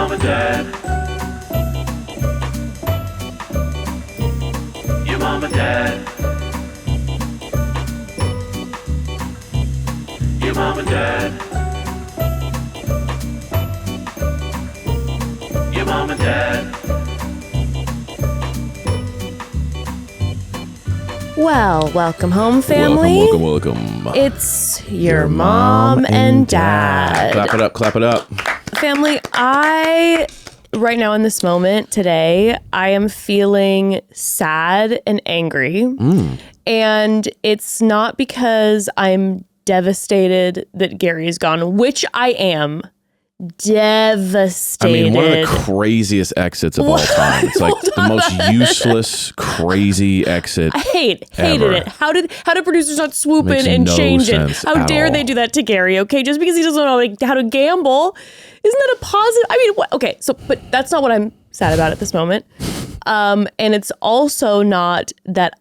mom and dad. Your mom and dad. Your mom and dad. Your mom and dad. Well, welcome home, family. Welcome. It's your mom and dad. Clap it up. Family, right now in this moment today, I am feeling sad and angry. And it's not because I'm devastated that Gary is gone, which I am. Devastated. I mean, one of the craziest exits of all time. It's like the most useless, crazy exit. I hated ever. it. How did producers not swoop Makes in and no change it? sense How at dare all. they do that to Gary? Okay, just because he doesn't know how to gamble, isn't that a positive? I mean, okay, but that's not what I'm sad about at this moment. And it's also not that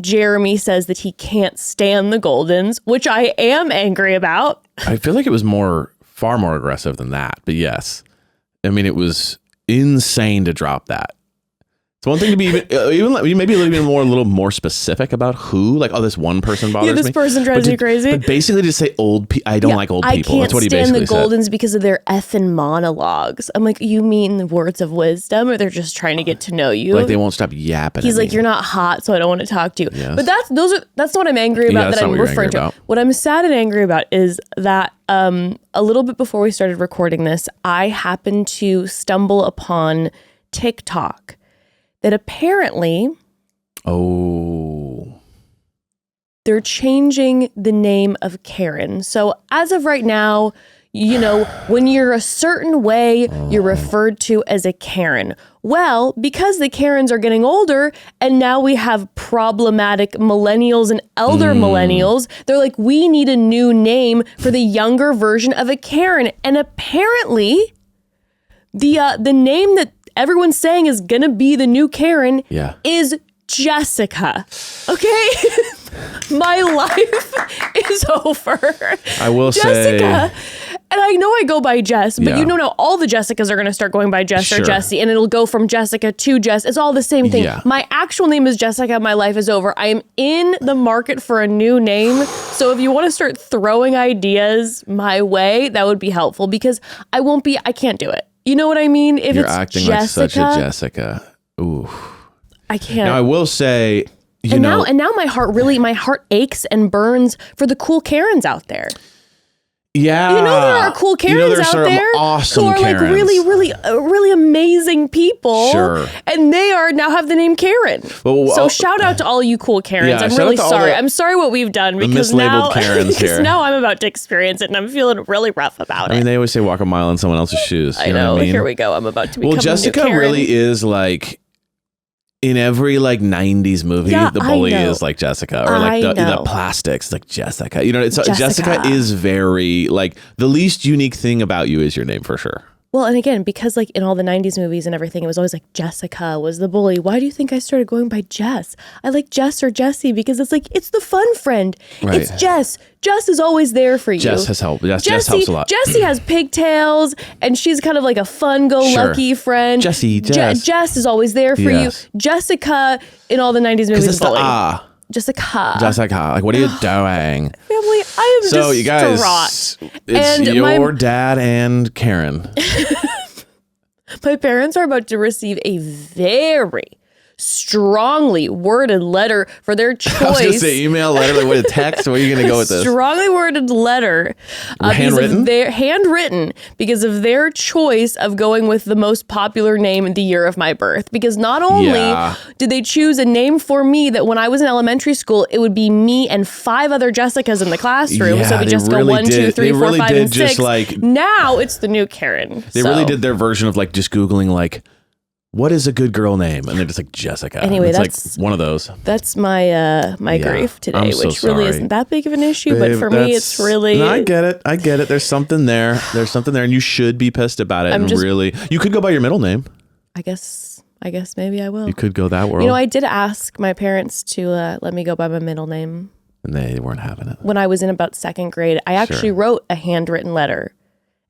Jeremy says that he can't stand the Goldens, which I am angry about. I feel like it was far more aggressive than that. But yes, I mean, it was insane to drop that. It's one thing to be maybe a little more specific about who, like, oh, this one person bothers me. This person drives me crazy. But basically to say I don't like old people. That's what he basically said. I can't stand the Goldens because of their effing monologues. I'm like, you mean the words of wisdom, or they're just trying to get to know you? Like they won't stop yapping. He's at like, me. you're not hot, so I don't want to talk to you. Yes. But that's not what I'm angry about. That I'm referring to. About. What I'm sad and angry about is that a little bit before we started recording this, I happened to stumble upon TikTok that apparently, they're changing the name of Karen. So as of right now, you know, when you're a certain way, you're referred to as a Karen. Well, because the Karens are getting older and now we have problematic millennials and elder millennials, they're like, we need a new name for the younger version of a Karen. And apparently the name that everyone's saying is gonna be the new Karen is Jessica. Okay? My life is over. I will Jessica. say, and I know I go by Jess, but you know now all the Jessicas are going to start going by Jess or Jessie, and it'll go from Jessica to Jess. It's all the same thing. Yeah. My actual name is Jessica. My life is over. I am in the market for a new name. So if you want to start throwing ideas my way, that would be helpful, because I can't do it. You know what I mean? If you're it's acting Jessica, like such a Jessica. Ooh. I can't. Now I will say, now my heart aches and burns for the cool Karens out there. Yeah. You know, there are cool Karens out there awesome who are Karens. like really amazing people. Sure. And they now have the name Karen. So shout out to all you cool Karens. Yeah, I'm shout really out to all sorry. the- I'm sorry what we've done, the because mislabeled Karens here. now I'm about to experience it and I'm feeling really rough about it. I mean, they always say walk a mile in someone else's shoes. I You know. what I mean? Here we go. I'm about to become Jessica a new Karen. really is like, in every like 90s movie, the bully is like Jessica, or like the plastics, like Jessica. You know, Jessica is very like, the least unique thing about you is your name, for sure. Well, and again, because like in all the 90s movies and everything, it was always like Jessica was the bully. Why do you think I started going by Jess? I like Jess or Jessie because it's like, it's the fun friend. Right. It's Jess. Jess is always there for you. Jess has helped. Jess helps a lot. Jessie has pigtails and she's kind of like a fun-go-lucky friend. Jess Jess is always there for you. Jessica in all the 90s movies is the bully. Jessica. Like, what are you doing? Family, I am so distraught. You guys, it's your dad and Karen. My parents are about to receive a very strongly worded letter for their choice. I was going to say email, letter, like what, a text? Where are you going to go with this? Strongly worded letter. Handwritten? Handwritten because of their choice of going with the most popular name in the year of my birth. Because not only did they choose a name for me that when I was in elementary school, it would be me and 5 other Jessicas in the classroom. Yeah, so we just really go 1, 2, 3, 4, 5, and 6. Like, now it's the new Karen. They really did their version of like just Googling like, what is a good girl name? And they're just like Jessica. Anyway, that's like one of those. That's my grief today, which really isn't that big of an issue, Babe, but for me, it's really. No, I get it. There's something there. And you should be pissed about it. You could go by your middle name. I guess maybe I will. You could go that world. You know, I did ask my parents to let me go by my middle name. And they weren't having it. When I was in about 2nd grade, I actually wrote a handwritten letter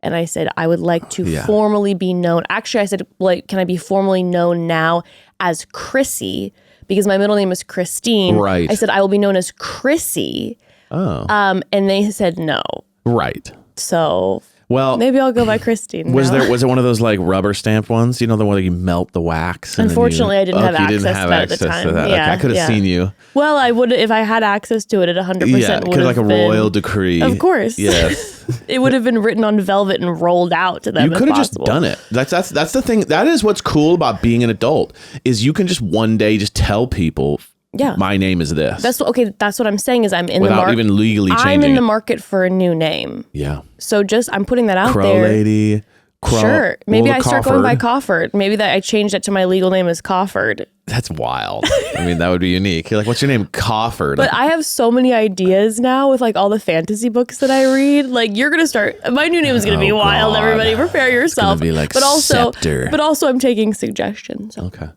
And I said, I would like to formally be known. Actually, I said, like, can I be formally known now as Chrissy? Because my middle name is Christine. Right. I said, I will be known as Chrissy. Oh. And they said no. Right. So well, maybe I'll go by Christine. Was it one of those like rubber stamp ones? You know, the one that you melt the wax? Unfortunately, I didn't have access to that at the time. Yeah, okay, I could have seen you. Well, I would if I had access to it. It 100% would have like a royal decree. Of course. Yes. It would have been written on velvet and rolled out to them. You could have just done it. That's the thing. That is what's cool about being an adult is you can just one day just tell people. Yeah, my name is this. That's what I'm saying is I'm in without even legally changing. I'm in the market for a new name. Yeah. So I'm putting that out Crow there. Lady. Sure. Maybe I start going by Cofford. Maybe that I changed it to my legal name as Cofford. That's wild. I mean, that would be unique. You're like, what's your name? Cofford. But I have so many ideas now with like all the fantasy books that I read. Like you're gonna start. My new name is gonna be wild. God. Everybody, prepare yourself. It's gonna be like Scepter. But also, I'm taking suggestions. Okay.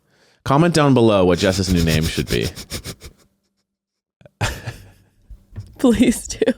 Comment down below what Jess's new name should be. Please do.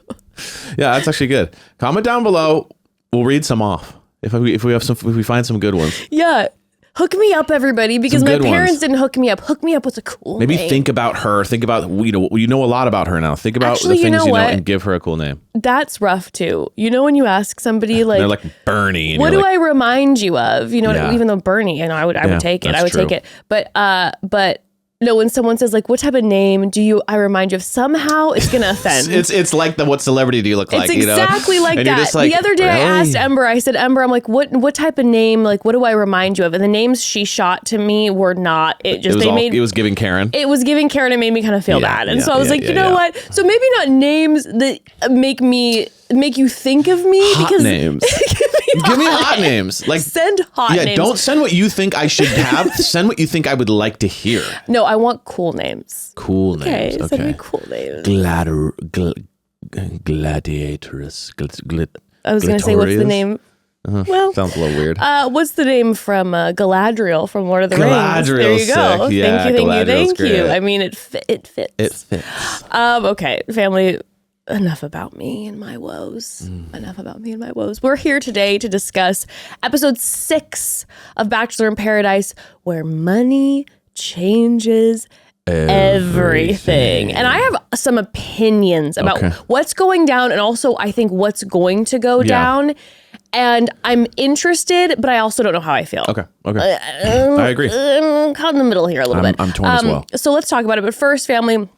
Yeah, that's actually good. Comment down below. We'll read some off if we find some good ones. Yeah, hook me up, everybody, because my parents didn't hook me up. Hook me up with a cool Maybe name. Think about her. Think about you know a lot about her now. Think about the things you know and give her a cool name. That's rough too. You know when you ask somebody like they're like Bernie. And what do I remind you of? You know, even though Bernie, I would take it. I would take it. But. No, when someone says like, what type of name I remind you of, somehow it's going to offend. it's like what celebrity do you look like? It's exactly like and that. Like, the other day really? I asked Ember, I said, Ember, I'm like, what type of name, like, what do I remind you of? And the names she shot to me were not, it was giving Karen. It was giving Karen. It made me kind of feel bad. And so I was like, you know what? So maybe not names that make you think of me. Hot names. Give me hot names. Like send hot names. Yeah, don't send what you think I should have. Send what you think I would like to hear. No, I want cool names. Cool names. Okay. Send me cool names. Gladiatoress. I was going to say, what's the name? Well, sounds a little weird. What's the name from Galadriel from Lord of the Rings? There you go. Yeah, thank you. I mean, it fits. It fits. Okay, family. Enough about me and my woes. Enough about me and my woes. We're here today to discuss episode 6 of Bachelor in Paradise, where money changes everything. And I have some opinions about what's going down and also I think what's going to go down. And I'm interested, but I also don't know how I feel. Okay. I agree. I'm caught in the middle here a little bit. I'm torn as well. So let's talk about it. But first, family,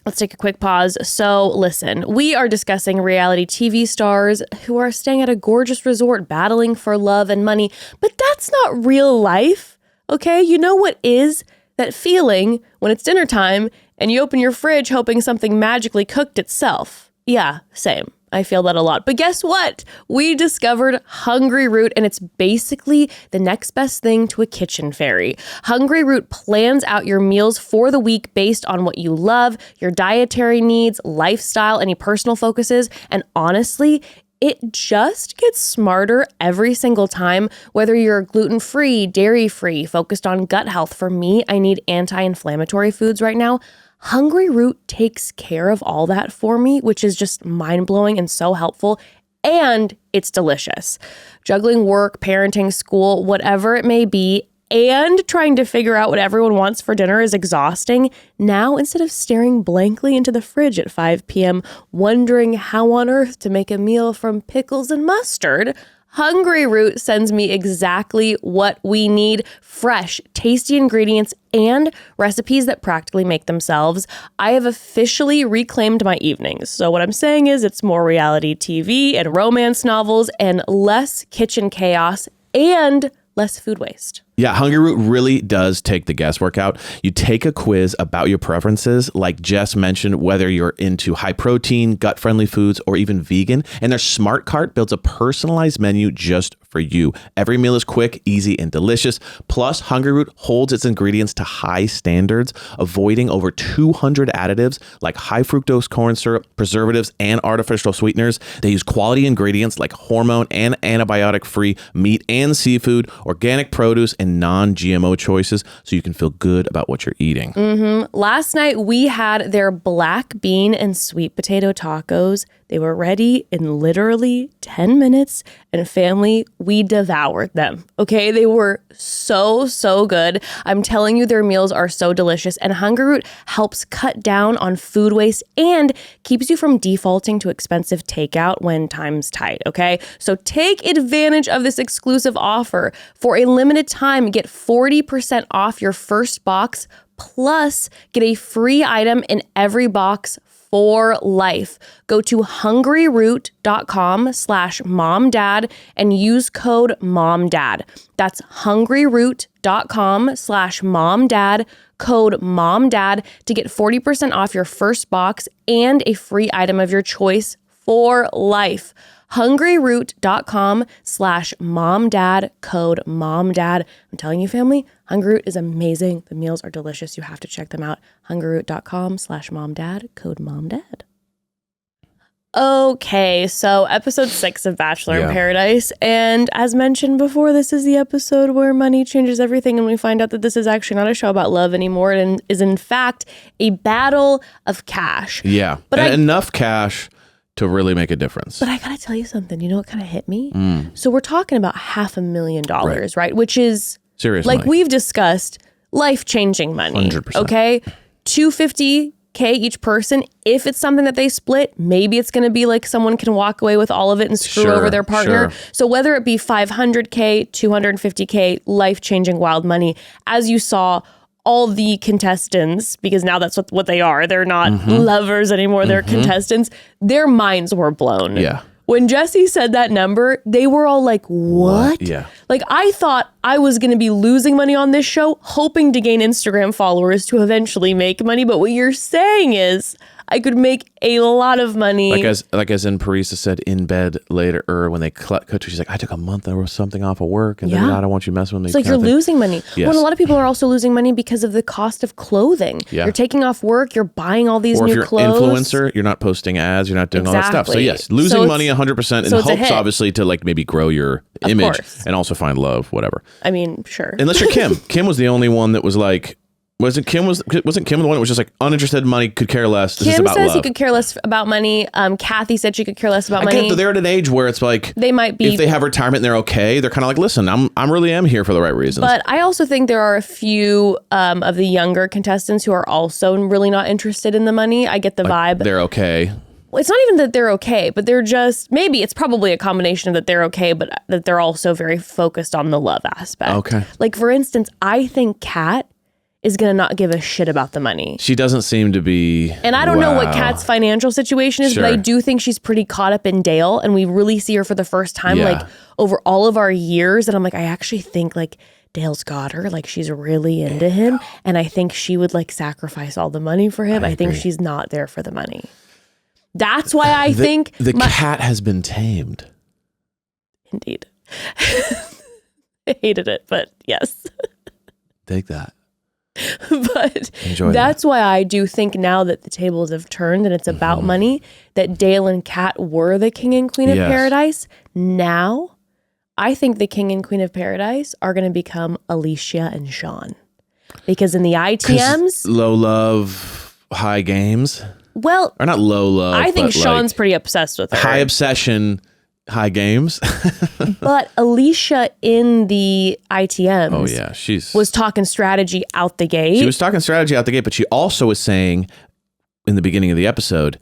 let's take a quick pause. So listen, we are discussing reality TV stars who are staying at a gorgeous resort battling for love and money, but that's not real life, okay? You know what is that feeling when it's dinner time and you open your fridge hoping something magically cooked itself? Yeah, same. I feel that a lot. But guess what? We discovered Hungry Root, and it's basically the next best thing to a kitchen fairy. Hungry Root plans out your meals for the week based on what you love, your dietary needs, lifestyle, any personal focuses, and honestly, it just gets smarter every single time, whether you're gluten-free, dairy-free, focused on gut health. For me, I need anti-inflammatory foods right now. Hungry Root takes care of all that for me, which is just mind-blowing and so helpful, and it's delicious. Juggling work, parenting, school, whatever it may be, and trying to figure out what everyone wants for dinner is exhausting. Now, instead of staring blankly into the fridge at 5 p.m., wondering how on earth to make a meal from pickles and mustard, Hungry Root sends me exactly what we need: fresh, tasty ingredients and recipes that practically make themselves. I have officially reclaimed my evenings. So what I'm saying is it's more reality TV and romance novels and less kitchen chaos and less food waste. Yeah, Hungry Root really does take the guesswork out. You take a quiz about your preferences, like Jess mentioned, whether you're into high protein, gut-friendly foods, or even vegan, and their Smart Cart builds a personalized menu just for you. Every meal is quick, easy, and delicious. Plus, Hungry Root holds its ingredients to high standards, avoiding over 200 additives like high fructose corn syrup, preservatives, and artificial sweeteners. They use quality ingredients like hormone and antibiotic-free meat and seafood, organic produce, and and non-GMO choices so you can feel good about what you're eating. Last night, we had their black bean and sweet potato tacos. They were ready in literally 10 minutes, and family, we devoured them. Okay, they were so good. I'm telling you, their meals are so delicious, and Hungry Root helps cut down on food waste and keeps you from defaulting to expensive takeout when time's tight, okay? So take advantage of this exclusive offer. For a limited time, get 40% off your first box, plus get a free item in every box for life. Go to hungryroot.com/momdad and use code MOMDAD. That's hungryroot.com/momdad, code MOMDAD to get 40% off your first box and a free item of your choice for life. hungryroot.com/momdad, code MOMDAD. I'm telling you, family, Hungry Root is amazing. The meals are delicious. You have to check them out. hungryroot.com/momdad, code MOMDAD. Okay, so episode 6 of Bachelor in Paradise. And as mentioned before, this is the episode where money changes everything, and we find out that this is actually not a show about love anymore and is in fact a battle of cash. Yeah, but enough cash to really make a difference. But I gotta tell you something. You know what kind of hit me? So we're talking about $500,000, right? Which is, seriously, like we've discussed, life-changing money. 100%. Okay? $250K each person. If it's something that they split, maybe it's going to be like someone can walk away with all of it and screw over their partner. Sure. So whether it be $500K, $250K, life-changing wild money, as you saw, all the contestants, because now that's what they are. They're not lovers anymore. They're contestants. Their minds were blown. Yeah. When Jesse said that number, they were all like, what? Yeah. Like, I thought I was going to be losing money on this show, hoping to gain Instagram followers to eventually make money. But what you're saying is I could make a lot of money. Like as in Parisa said in bed later, or when they cut to, she's like, I took a month or something off of work, and then I don't want you messing with me. It's like you're losing money. Yes. Well, a lot of people are also losing money because of the cost of clothing. Yeah. You're taking off work, you're buying all these new clothes. Or if you're an influencer, you're not posting ads, you're not doing all that stuff. So yes, losing money 100% in hopes, obviously, to like maybe grow your image and also find love, whatever. I mean, sure. Unless you're Kim. Kim was the only one that was like, wasn't Kim the one that was just like uninterested in money, could care less? This is about says love. he could care less about money. Kathy said she could care less about money. They're at an age where it's like they might be, if they have retirement and they're okay, they're kind of like, listen, I'm really here for the right reasons. But I also think there are a few of the younger contestants who are also really not interested in the money. I get the vibe. They're okay. Well, it's not even that they're okay, but they're just, maybe it's probably a combination of that they're okay, but that they're also very focused on the love aspect. Okay. Like, for instance, I think Kat is going to not give a shit about the money. She doesn't seem to be. And I don't know what Kat's financial situation is, but I do think she's pretty caught up in Dale, and we really see her for the first time, like, over all of our years. And I'm like, I actually think, like, Dale's got her. Like, she's really into him. And I think she would, like, sacrifice all the money for him. I think she's not there for the money. That's why I think the cat has been tamed. Indeed. I hated it, but yes. Take that. But Enjoy that's why I do think now that the tables have turned and it's about money, that Dale and Kat were the king and queen of paradise. Now, I think the king and queen of paradise are going to become Alicia and Sean. Because in the ITMs... Low love, high games. Well... Or not low love, I think Sean's like pretty obsessed with her. High obsession, high games. But Alicia in the ITMs was talking strategy out the gate. She was talking strategy out the gate, but she also was saying in the beginning of the episode,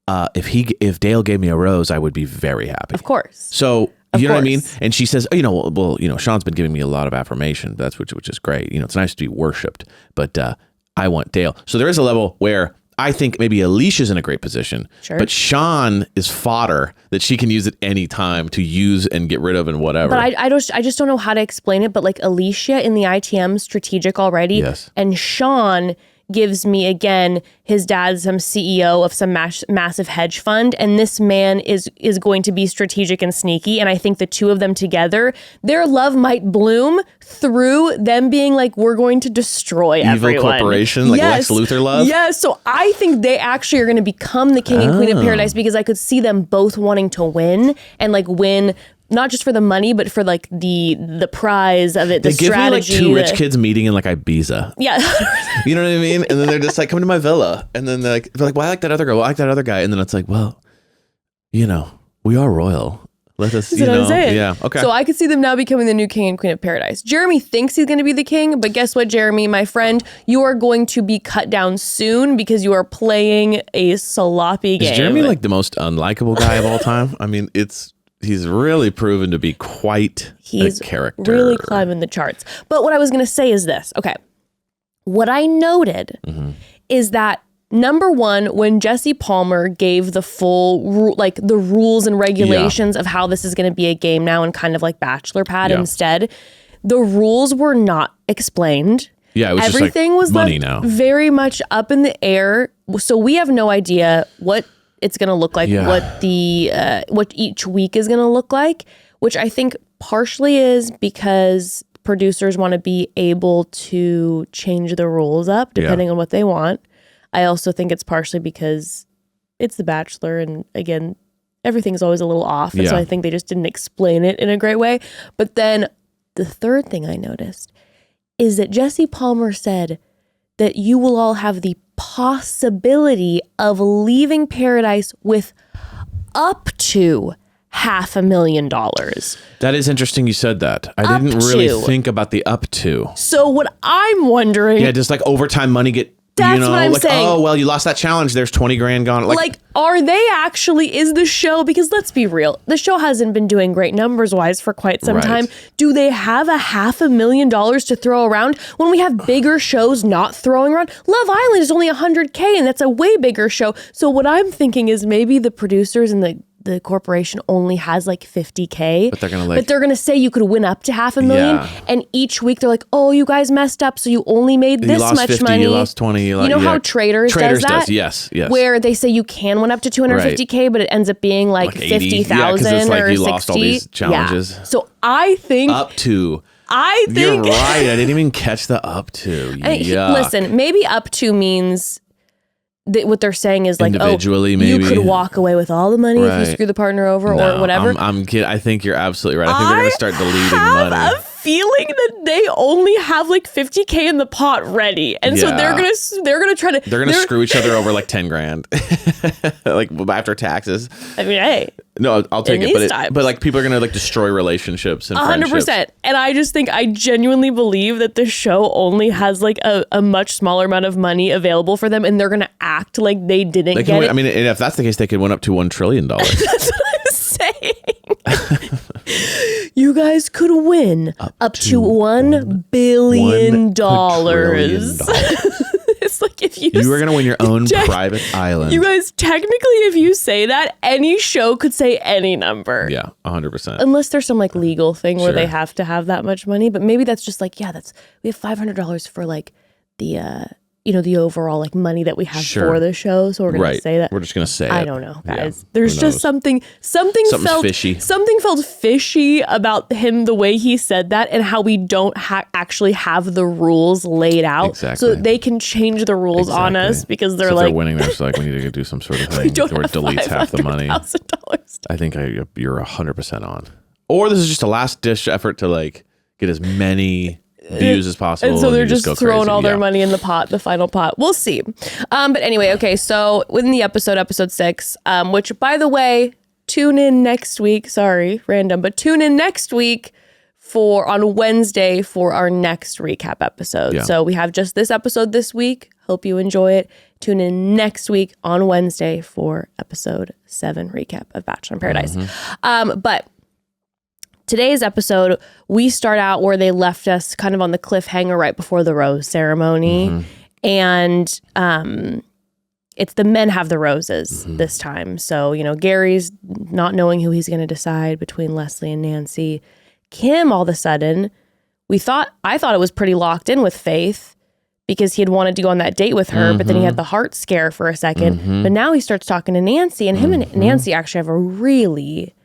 if Dale gave me a rose, I would be very happy. Of course. So... You know what I mean? And she says, Sean's been giving me a lot of affirmation. That's which is great. You know, it's nice to be worshipped, but I want Dale. So there is a level where I think maybe Alicia's in a great position, but Sean is fodder that she can use at any time to use and get rid of and whatever. But I just don't know how to explain it. But like Alicia in the ITM strategic already, and Sean gives me, again, his dad's some CEO of some massive hedge fund, and this man is going to be strategic and sneaky, and I think the two of them together, their love might bloom through them being like, we're going to destroy everyone. Evil corporation, like Lex Luthor love? Yes, so I think they actually are going to become the king and queen of paradise, because I could see them both wanting to win, and like win not just for the money, but for like the prize of it, the strategy. They give me like two rich kids meeting in like Ibiza. Yeah. You know what I mean? And then they're just like, come to my villa. And then they're like, well, I like that other girl. I like that other guy. And then it's like, well, you know, we are royal. Let us, That's what I'm saying. Yeah. Okay. So I could see them now becoming the new king and queen of paradise. Jeremy thinks he's going to be the king, but guess what, Jeremy, my friend, you are going to be cut down soon because you are playing a sloppy game. Is Jeremy like the most unlikable guy of all time? I mean, he's really proven to be quite a character. He's really climbing the charts. But what I was going to say is this. Okay. What I noted is that number one, when Jesse Palmer gave the full, the rules and regulations of how this is going to be a game now and kind of like Bachelor Pad instead, the rules were not explained. Yeah, it was everything just like was money now. Very much up in the air. So we have no idea what it's going to look like, what each week is going to look like, which I think partially is because producers want to be able to change the rules up depending on what they want. I also think it's partially because it's The Bachelor, and again, everything's always a little off. And so I think they just didn't explain it in a great way. But then the third thing I noticed is that Jesse Palmer said that you will all have the possibility of leaving paradise with up to $500,000. That is interesting you said that. I didn't really think about the up to. So what I'm wondering... Yeah, just like overtime money That's what I'm saying. Oh, well, you lost that challenge. There's 20 grand gone. Like, are they actually, is the show, because let's be real, the show hasn't been doing great numbers-wise for quite some time. Do they have $500,000 to throw around when we have bigger shows not throwing around? Love Island is only $100K, and that's a way bigger show. So what I'm thinking is maybe the producers and the corporation only has like $50K, but they're gonna say you could win up to $500,000, and each week they're like, oh, you guys messed up, so you only made this much 50, money. You lost 20. You know how Traders does that? Yes. Where they say you can win up to $250K, but it ends up being like 50,000 or like you 60. lost all these challenges. Yeah. So I think up to. You're right. I didn't even catch the up to. Listen, maybe up to means. What they're saying is like, individually, maybe you could walk away with all the money if you screw the partner over or whatever. I'm kidding. I think you're absolutely right. I think they're going to start deleting money. I have a feeling that they only have like $50K in the pot ready, and so they're gonna try to. They're gonna screw each other over like 10 grand, like after taxes. I mean, hey. No, I'll take it. But like people are gonna like destroy relationships and 100%. And I just think I genuinely believe that the show only has like a much smaller amount of money available for them, and they're gonna act like they didn't get it. I mean, and if that's the case, they could win up to $1 trillion. That's what I'm saying. You guys could win up to $1 billion. It's like if you are going to win your own private island. You guys, technically, if you say that, any show could say any number. Yeah, 100%. Unless there's some like legal thing where they have to have that much money. But maybe that's just like, we have $500 for like the the overall like money that we have for the show. So we're going to say that. We're just going to say it. I don't know, guys. Yeah, there's just something felt fishy. Something felt fishy about him, the way he said that, and how we don't actually have the rules laid out so that they can change the rules on us, because they're like, they're winning. They're like, we need to do some sort of thing where it deletes half the money. I think you're 100% on. Or this is just a last ditch effort to like get as many views as possible, and so they're just throwing all their money in the pot, the final pot. We'll see. But anyway, okay, so within the episode 6, which by the way, tune in next week. Sorry, random, but tune in next week on Wednesday for our next recap episode. So we have just this episode this week. Hope you enjoy it. Tune in next week on Wednesday for episode 7 recap of Bachelor in Paradise. But today's episode, we start out where they left us kind of on the cliffhanger right before the rose ceremony. And it's the men have the roses this time. So, Gary's not knowing who he's going to decide between Leslie and Nancy. Kim, all of a sudden, I thought it was pretty locked in with Faith because he had wanted to go on that date with her, but then he had the heart scare for a second. But now he starts talking to Nancy, and him and Nancy actually have a really...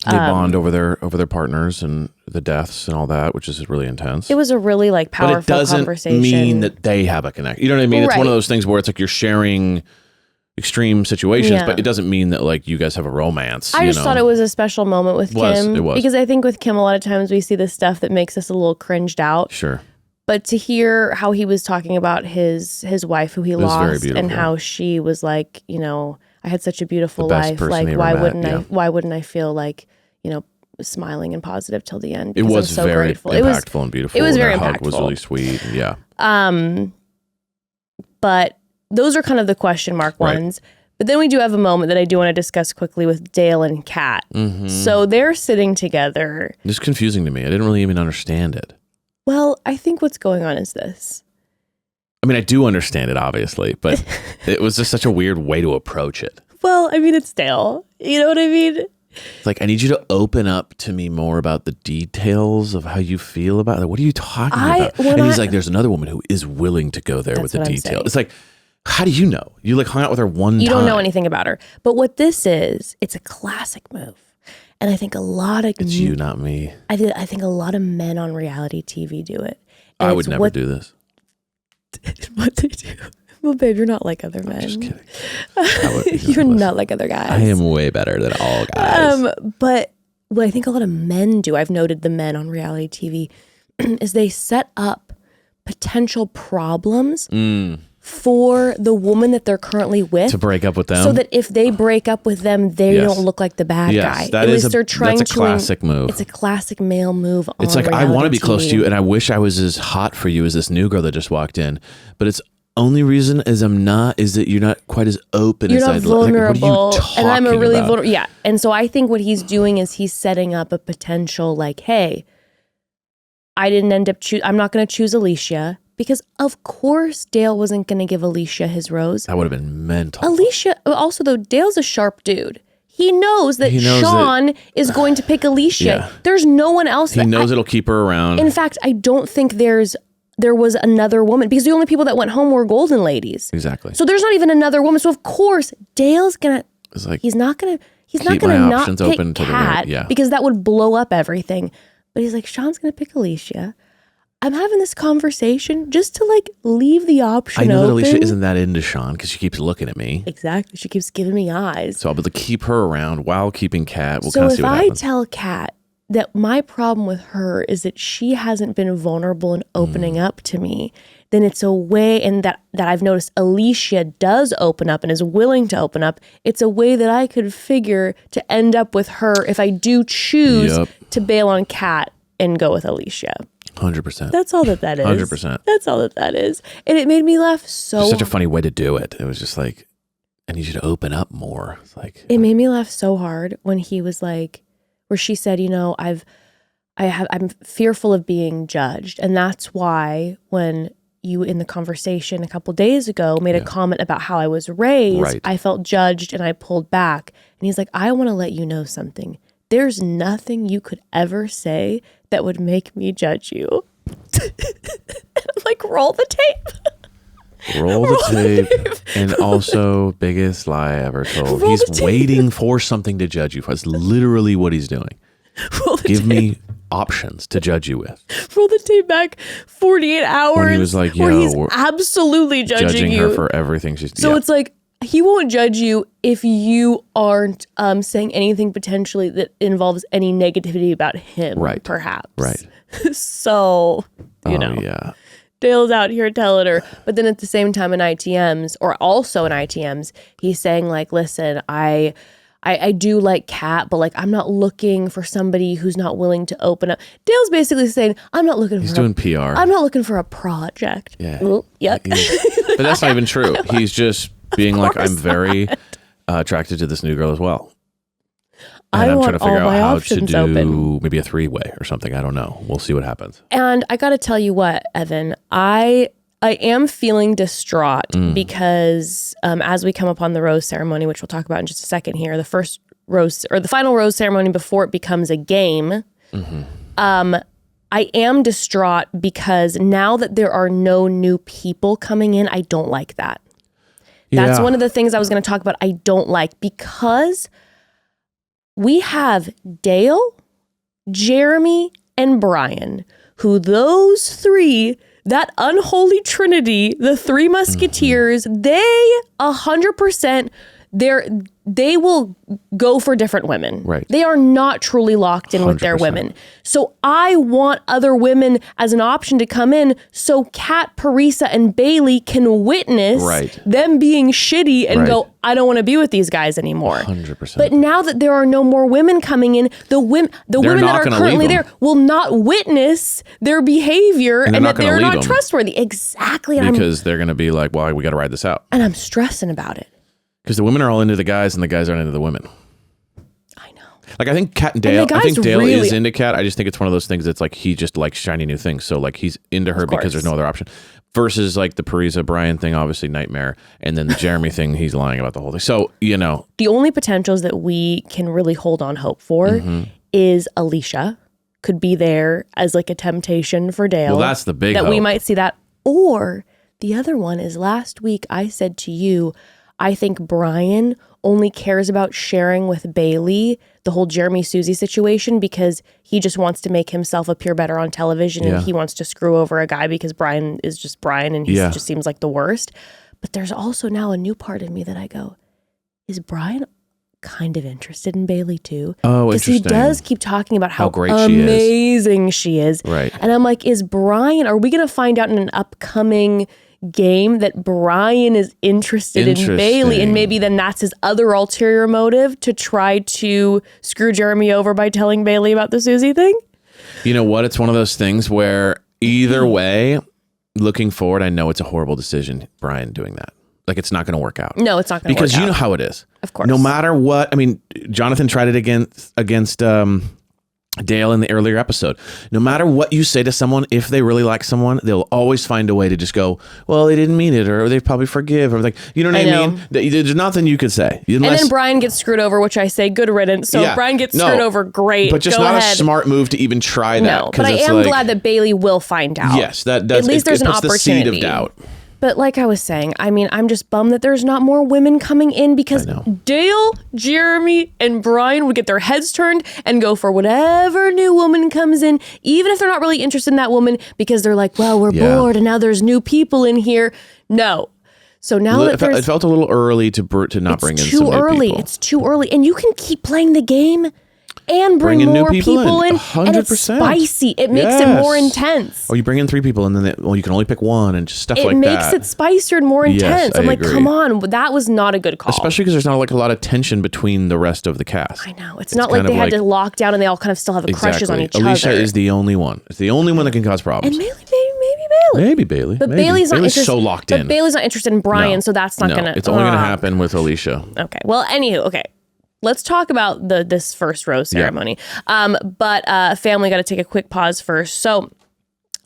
They bond over their partners and the deaths and all that, which is really intense. It was a really like powerful conversation. But it doesn't mean that they have a connection. You know what I mean? It's one of those things where it's like you're sharing extreme situations, but it doesn't mean that like you guys have a romance. I just thought it was a special moment with Kim. It was. Because I think with Kim, a lot of times we see this stuff that makes us a little cringed out. Sure. But to hear how he was talking about his wife who he lost and how she was like, you know, I had such a beautiful life. Like, why wouldn't I feel like, you know, smiling and positive till the end? It was I'm so very grateful. impactful and beautiful. It was very impactful. Hug was really sweet. Yeah. But those are kind of the question mark ones. But then we do have a moment that I do want to discuss quickly with Dale and Kat. Mm-hmm. So they're sitting together. It's confusing to me. I didn't really even understand it. Well, I think what's going on is this. I mean, I do understand it, obviously, but it was just such a weird way to approach it. Well, I mean, it's Dale. You know what I mean? It's like, I need you to open up to me more about the details of how you feel about it. What are you talking about? And he's like, there's another woman who is willing to go there with the detail. It's like, how do you know? You like hung out with her one time. You don't know anything about her. But what this is, it's a classic move. And I think a lot of... It's you, not me. I think a lot of men on reality TV do it. And I would never do this. What they do. Well, babe, you're not like other men. I'm just kidding. You're not like other guys. I am way better than all guys. But what I think a lot of men do, I've noted the men on reality TV, is they set up potential problems for the woman that they're currently with to break up with them, so that if they break up with them, they don't look like the bad guy. That's a classic move. It's a classic male move. It's like, I want to be close to you, and I wish I was as hot for you as this new girl that just walked in, but it's only reason is that you're not quite as open. You're as not vulnerable, like, and I'm a really vulnerable. Yeah, and so I think what he's doing is he's setting up a potential like, hey, I didn't end up I'm not going to choose Alicia. Because of course Dale wasn't going to give Alicia his rose. That would have been mental. Alicia, also though, Dale's a sharp dude. He knows that Sean is going to pick Alicia. Yeah. There's no one else. He knows it'll keep her around. In fact, I don't think there was another woman because the only people that went home were golden ladies. Exactly. So there's not even another woman. So of course Dale's gonna. It's like, he's not gonna not pick Kat because that would blow up everything. But he's like, Sean's gonna pick Alicia. I'm having this conversation just to like leave the option open. I know that Alicia isn't that into Sean because she keeps looking at me. Exactly. She keeps giving me eyes. So I'll be able to keep her around while keeping Kat. We'll so kind of see what happens. If I tell Kat that my problem with her is that she hasn't been vulnerable and opening up to me, then it's a way, and that I've noticed Alicia does open up and is willing to open up. It's a way that I could figure to end up with her if I do choose to bail on Kat and go with Alicia. 100%. That's all that is. 100%. That's all that is. And it made me laugh so It's such a funny way to do it. It was just like, I need you to open up more. It's like, it made me laugh so hard when he was like, where she said, you know, I'm fearful of being judged. And that's why when you in the conversation a couple days ago made a comment about how I was raised, I felt judged and I pulled back. And he's like, I want to let you know something. There's nothing you could ever say that would make me judge you. And I'm like, roll the tape. Roll the tape. And also, biggest lie ever told. He's waiting for something to judge you for. That's literally what he's doing. Give me options to judge you with. Roll the tape back 48 hours. When he was like, where he's absolutely judging you. Her for everything she's doing. So it's like, he won't judge you if you aren't saying anything potentially that involves any negativity about him, perhaps. Right. So, you know. Yeah. Dale's out here telling her. But then at the same time in ITMs, or also in ITMs, he's saying like, listen, I do like Kat, but like I'm not looking for somebody who's not willing to open up. Dale's basically saying, I'm not looking He's doing PR. I'm not looking for a project. Yeah. Ooh, yuck. But that's not even true. He's just being like, I'm very attracted to this new girl as well. And I'm trying to figure out how to do maybe a 3-way or something. I don't know. We'll see what happens. And I got to tell you what, Evan, I am feeling distraught because as we come upon the rose ceremony, which we'll talk about in just a second here, the first rose or the final rose ceremony before it becomes a game, I am distraught because now that there are no new people coming in, I don't like that. That's one of the things I was going to talk about. I don't like because we have Dale, Jeremy, and Brian, who those three that unholy trinity, the Three Musketeers, they 100%, they will go for different women. Right. They are not truly locked in with their 100%. women. So I want other women as an option to come in so Kat, Parisa, and Bailey can witness them being shitty and go, I don't want to be with these guys anymore. 100%. But now that there are no more women coming in, the women that are currently there will not witness their behavior and that they're not trustworthy. Exactly. Because they're going to be like, well, we got to ride this out. And I'm stressing about it. Because the women are all into the guys and the guys aren't into the women. I know. Like, I think Kat and Dale, I think Dale is into Kat. I just think it's one of those things that's like, he just likes shiny new things. So like, he's into her because there's no other option. Versus like the Parisa Brian thing, obviously nightmare. And then the Jeremy thing, he's lying about the whole thing. So, you know. The only potentials that we can really hold on hope for is Alicia could be there as like a temptation for Dale. Well, that's the big that hope. we might see that. Or the other one is last week I said to you, I think Brian only cares about sharing with Bailey the whole Jeremy Susie situation because he just wants to make himself appear better on television and he wants to screw over a guy because Brian is just Brian and he just seems like the worst. But there's also now a new part of me that I go, is Brian kind of interested in Bailey too? Oh, because he does keep talking about how great amazing she is. Right. And I'm like, are we going to find out in an upcoming game that Brian is interested in Bailey, and maybe then that's his other ulterior motive to try to screw Jeremy over by telling Bailey about the Susie thing? You know what? It's one of those things where either way, looking forward, I know it's a horrible decision, Brian doing that. Like, it's not going to work out. No, it's not going to work out. Because you know how it is. Of course. No matter what, I mean, Jonathon tried it against Dale in the earlier episode. No matter what you say to someone, if they really like someone, they'll always find a way to just go, well, they didn't mean it, or they probably forgive, or like, you know what I mean? There's nothing you could say. And then Brian gets screwed over, which I say, good riddance. So if Brian gets screwed over, great. But just go not ahead. a smart move to even try that. No, but I am glad that Bailey will find out. Yes, that does. At least there's an opportunity. The seed of doubt. But like I was saying, I mean, I'm just bummed that there's not more women coming in because Dale, Jeremy, and Brian would get their heads turned and go for whatever new woman comes in, even if they're not really interested in that woman because they're like, well, we're bored and now there's new people in here. No. So now it felt a little early to not bring in some new people. It's too early. And you can keep playing the game and bring more people in. 100%. And it's spicy. It makes it more intense. Or you bring in 3 people and then you can only pick one and just stuff like that. It makes it spicier and more intense. I'm like, come on, that was not a good call. Especially because there's not like a lot of tension between the rest of the cast. I know. It's not like they had to lock down and they all kind of still have crushes on each other. Alicia is the only one. It's the only one that can cause problems. And maybe Bailey. But Bailey's not interested. So locked in. But Bailey's not interested in Brian, so that's not going to. It's only going to happen with Alicia. Okay. Well, anywho, okay. Let's talk about this first rose ceremony. But family, got to take a quick pause first. So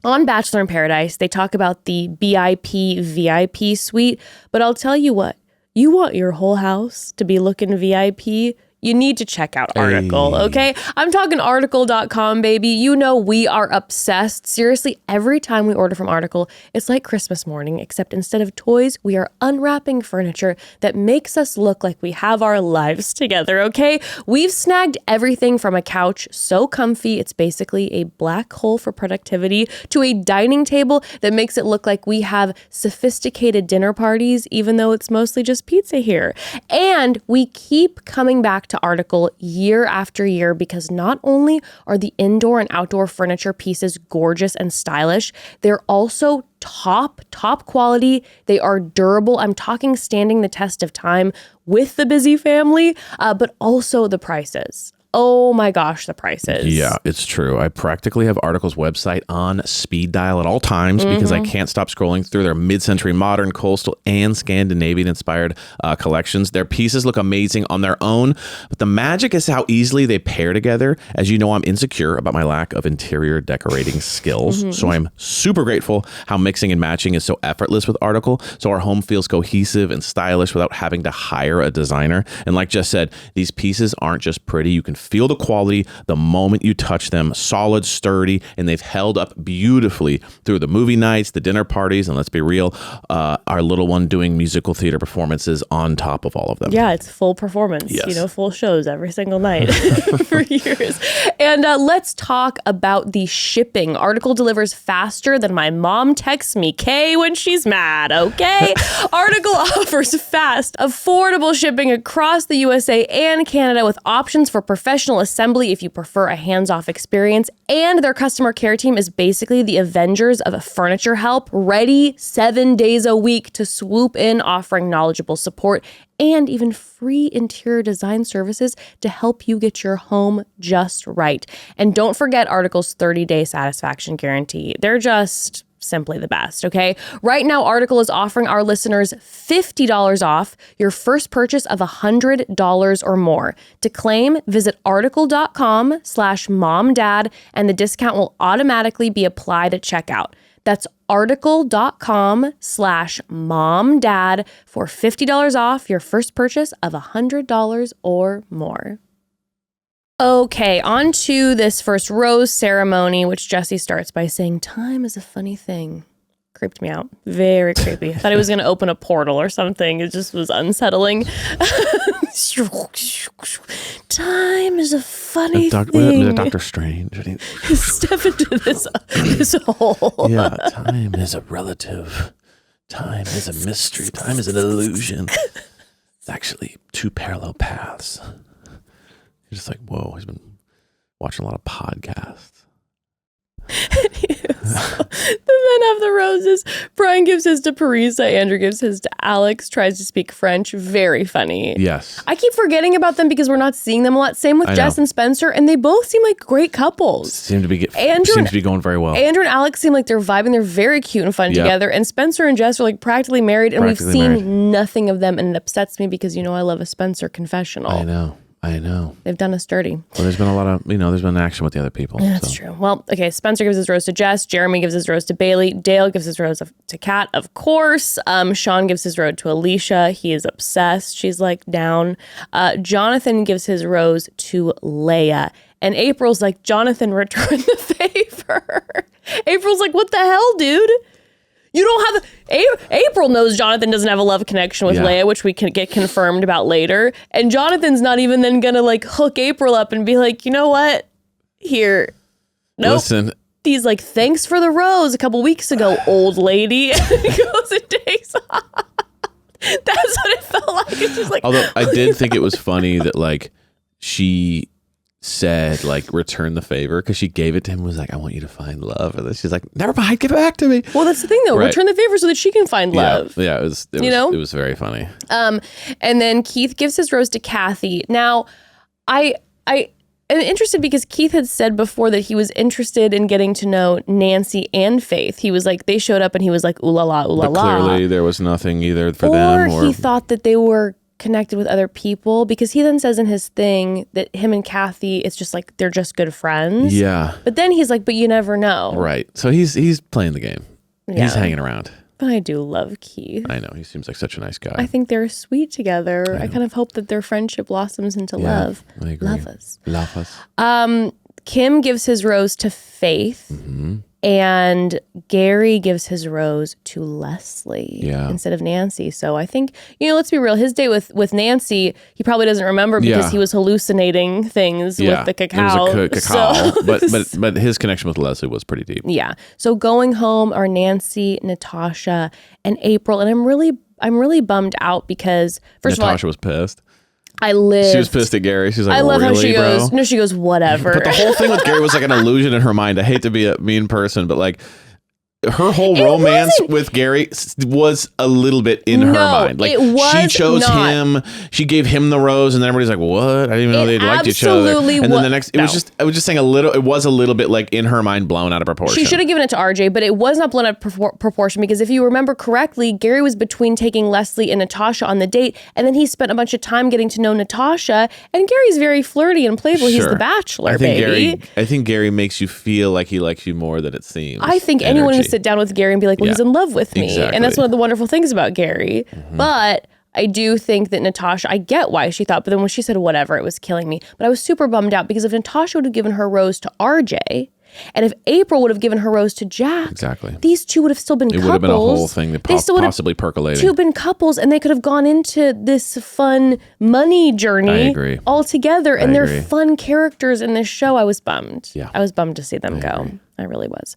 on Bachelor in Paradise, they talk about the VIP suite. But I'll tell you what, you want your whole house to be looking VIP, you need to check out Article, okay? I'm talking article.com, baby. You know we are obsessed. Seriously, every time we order from Article, it's like Christmas morning, except instead of toys, we are unwrapping furniture that makes us look like we have our lives together, okay? We've snagged everything from a couch so comfy, it's basically a black hole for productivity, to a dining table that makes it look like we have sophisticated dinner parties, even though it's mostly just pizza here. And we keep coming back to Article year after year because not only are the indoor and outdoor furniture pieces gorgeous and stylish, they're also top quality. They are durable. I'm talking standing the test of time with the busy family, but also the prices. Oh my gosh, the prices. Yeah, it's true. I practically have Article's website on speed dial at all times because I can't stop scrolling through their mid-century modern, coastal, and Scandinavian-inspired collections. Their pieces look amazing on their own, but the magic is how easily they pair together. As you know, I'm insecure about my lack of interior decorating skills, so I'm super grateful how mixing and matching is so effortless with Article, so our home feels cohesive and stylish without having to hire a designer. And like Jess said, these pieces aren't just pretty. You can feel the quality the moment you touch them. Solid, sturdy, and they've held up beautifully through the movie nights, the dinner parties, and let's be real, our little one doing musical theater performances on top of all of them. Yeah, it's full performance, Yes. Full shows every single night for years. And let's talk about the shipping. Article delivers faster than my mom texts me Kay when she's mad, okay? Article offers fast, affordable shipping across the USA and Canada with options for professional assembly if you prefer a hands-off experience. And their customer care team is basically the Avengers of furniture help, ready 7 days a week to swoop in, offering knowledgeable support and even free interior design services to help you get your home just right. And don't forget Article's 30-day satisfaction guarantee. They're just simply the best, okay? Right now, Article is offering our listeners $50 off your first purchase of $100 or more. To claim, visit article.com/momdad, and the discount will automatically be applied at checkout. That's article.com/momdad for $50 off your first purchase of $100 or more. Okay, on to this first rose ceremony, which Jesse starts by saying, "Time is a funny thing." Creeped me out. Very creepy. I thought he was going to open a portal or something. It just was unsettling. Time is a funny thing. Dr. Strange. Step into this hole. Yeah, time is a relative. Time is a mystery. Time is an illusion. It's actually two parallel paths. You're just like, whoa, he's been watching a lot of podcasts. The men have the roses. Brian gives his to Parisa. Andrew gives his to Alex. Tries to speak French. Very funny. Yes. I keep forgetting about them because we're not seeing them a lot. Same with Jess and Spencer, and they both seem like great couples. Seem to be going very well. Andrew and Alex seem like they're vibing. They're very cute and fun together. And Spencer and Jess are like practically married, and we've seen nothing of them, and it upsets me because I love a Spencer confessional. I know. They've done us dirty. Well, there's been a lot of, there's been action with the other people. Yeah, that's true. Well, okay, Spencer gives his rose to Jess. Jeremy gives his rose to Bailey. Dale gives his rose to Kat, of course. Sean gives his rose to Alicia. He is obsessed. She's like down. Jonathon gives his rose to Lea. And April's like, Jonathon, return the favor. April's like, what the hell, dude? You don't have April knows Jonathon doesn't have a love connection with Lea, which we can get confirmed about later. And Jonathan's not even then gonna like hook April up and be like, you know what? Here. Nope. Listen. He's like, thanks for the rose a couple weeks ago, old lady. And he goes and takes off. That's what it felt like. It's just like, although I did think it was funny that like she said like return the favor because she gave it to him and was like, I want you to find love, and then she's like, never mind, give it back to me. Well, that's the thing though, return the favor so that she can find love. It was very funny. And then Keith gives his rose to Kathy. Now I am interested because Keith had said before that he was interested in getting to know Nancy and Faith. He was like, they showed up and he was like, ooh la la, ooh la la. But clearly there was nothing either for them. Or he thought that they were connected with other people, because he then says in his thing that him and Kathy, it's just like they're just good friends. Yeah. But then he's like, but you never know. Right. So he's playing the game. Yeah. He's hanging around. But I do love Keith. I know. He seems like such a nice guy. I think they're sweet together. I kind of hope that their friendship blossoms into love. I agree. Love us. Love us. Kim gives his rose to Faith. Mm-hmm. And Gary gives his rose to Leslie instead of Nancy. So I think, let's be real. His date with Nancy, he probably doesn't remember because he was hallucinating things with the cacao. It was cacao. But his connection with Leslie was pretty deep. Yeah. So going home are Nancy, Natasha, and April. And I'm really bummed out because first Natasha of all, was pissed. She was pissed at Gary. She's like, I love really, how she bro? goes. No, she goes, whatever. But the whole thing with Gary was like an illusion in her mind. I hate to be a mean person, but like her whole romance with Gary was a little bit in her mind. Like she chose him, she gave him the rose, and then everybody's like, "What? I didn't even know they liked each other." And then the next, I was just saying it was a little bit like in her mind blown out of proportion. She should have given it to RJ, but it was not blown out of proportion because if you remember correctly, Gary was between taking Leslie and Natasha on the date, and then he spent a bunch of time getting to know Natasha. And Gary's very flirty and playful. He's the Bachelor, baby. I think Gary makes you feel like he likes you more than it seems. I think anyone would sit down with Gary and be like, well, he's in love with me. Exactly. And that's one of the wonderful things about Gary. Mm-hmm. But I do think that Natasha, I get why she thought, but then when she said whatever, it was killing me. But I was super bummed out because if Natasha would have given her rose to RJ, and if April would have given her rose to Jack, exactly, these two would have still been couples. It would have been a whole thing that possibly percolating. Two been couples, and they could have gone into this fun money journey all together. And they're fun characters in this show. I was bummed. Yeah. I was bummed to see them go. I really was.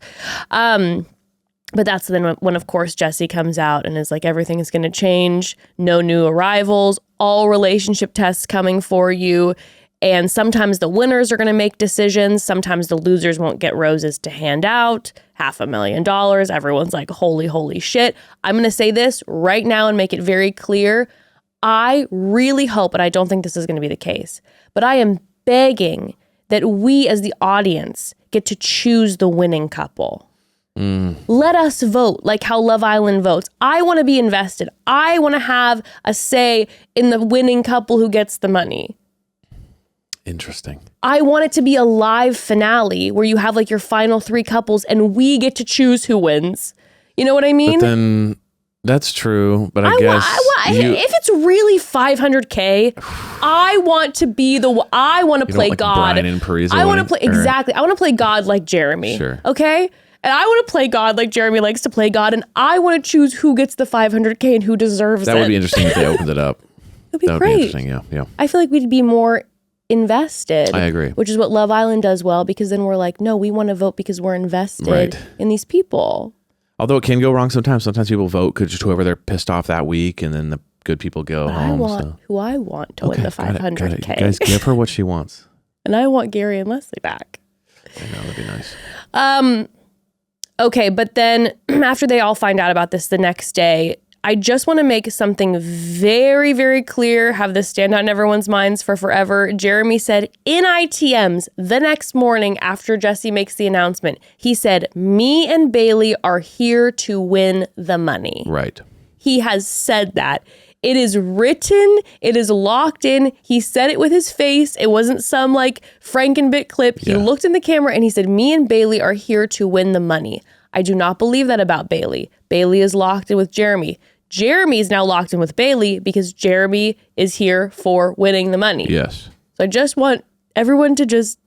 But that's then when, of course, Jesse comes out and is like, everything is going to change. No new arrivals. All relationship tests coming for you. And sometimes the winners are going to make decisions. Sometimes the losers won't get roses to hand out. $500,000. Everyone's like, holy shit. I'm going to say this right now and make it very clear. I really hope, and I don't think this is going to be the case, but I am begging that we as the audience get to choose the winning couple. Let us vote like how Love Island votes. I want to be invested. I want to have a say in the winning couple who gets the money. Interesting. I want it to be a live finale where you have like your final 3 couples and we get to choose who wins. You know what I mean? But then that's true. But I guess if it's really $500K, I want to be I want to play God. Brian and Parisa I want to play exactly. I want to play God like Jeremy. Sure. Okay. And I want to play God like Jeremy likes to play God, and I want to choose who gets the $500K and who deserves it. That would be interesting if they opened it up. That'd be great. Be interesting. Yeah. I feel like we'd be more invested. I agree. Which is what Love Island does well, because then we're like, no, we want to vote because we're invested in these people. Although it can go wrong sometimes. Sometimes people vote because just whoever they're pissed off that week, and then the good people go home. Who I want to win the $500K. Got it. You guys give her what she wants. And I want Gary and Leslie back. I know, that'd be nice. Okay, but then after they all find out about this the next day, I just want to make something very, very clear, have this stand out in everyone's minds for forever. Jeremy said in ITMs the next morning after Jesse makes the announcement, he said, me and Bailey are here to win the money. Right. He has said that. It is written. It is locked in. He said it with his face. It wasn't some like Frankenbit clip. He looked in the camera and he said, me and Bailey are here to win the money. I do not believe that about Bailey. Bailey is locked in with Jeremy. Jeremy is now locked in with Bailey because Jeremy is here for winning the money. Yes. So I just want everyone to just...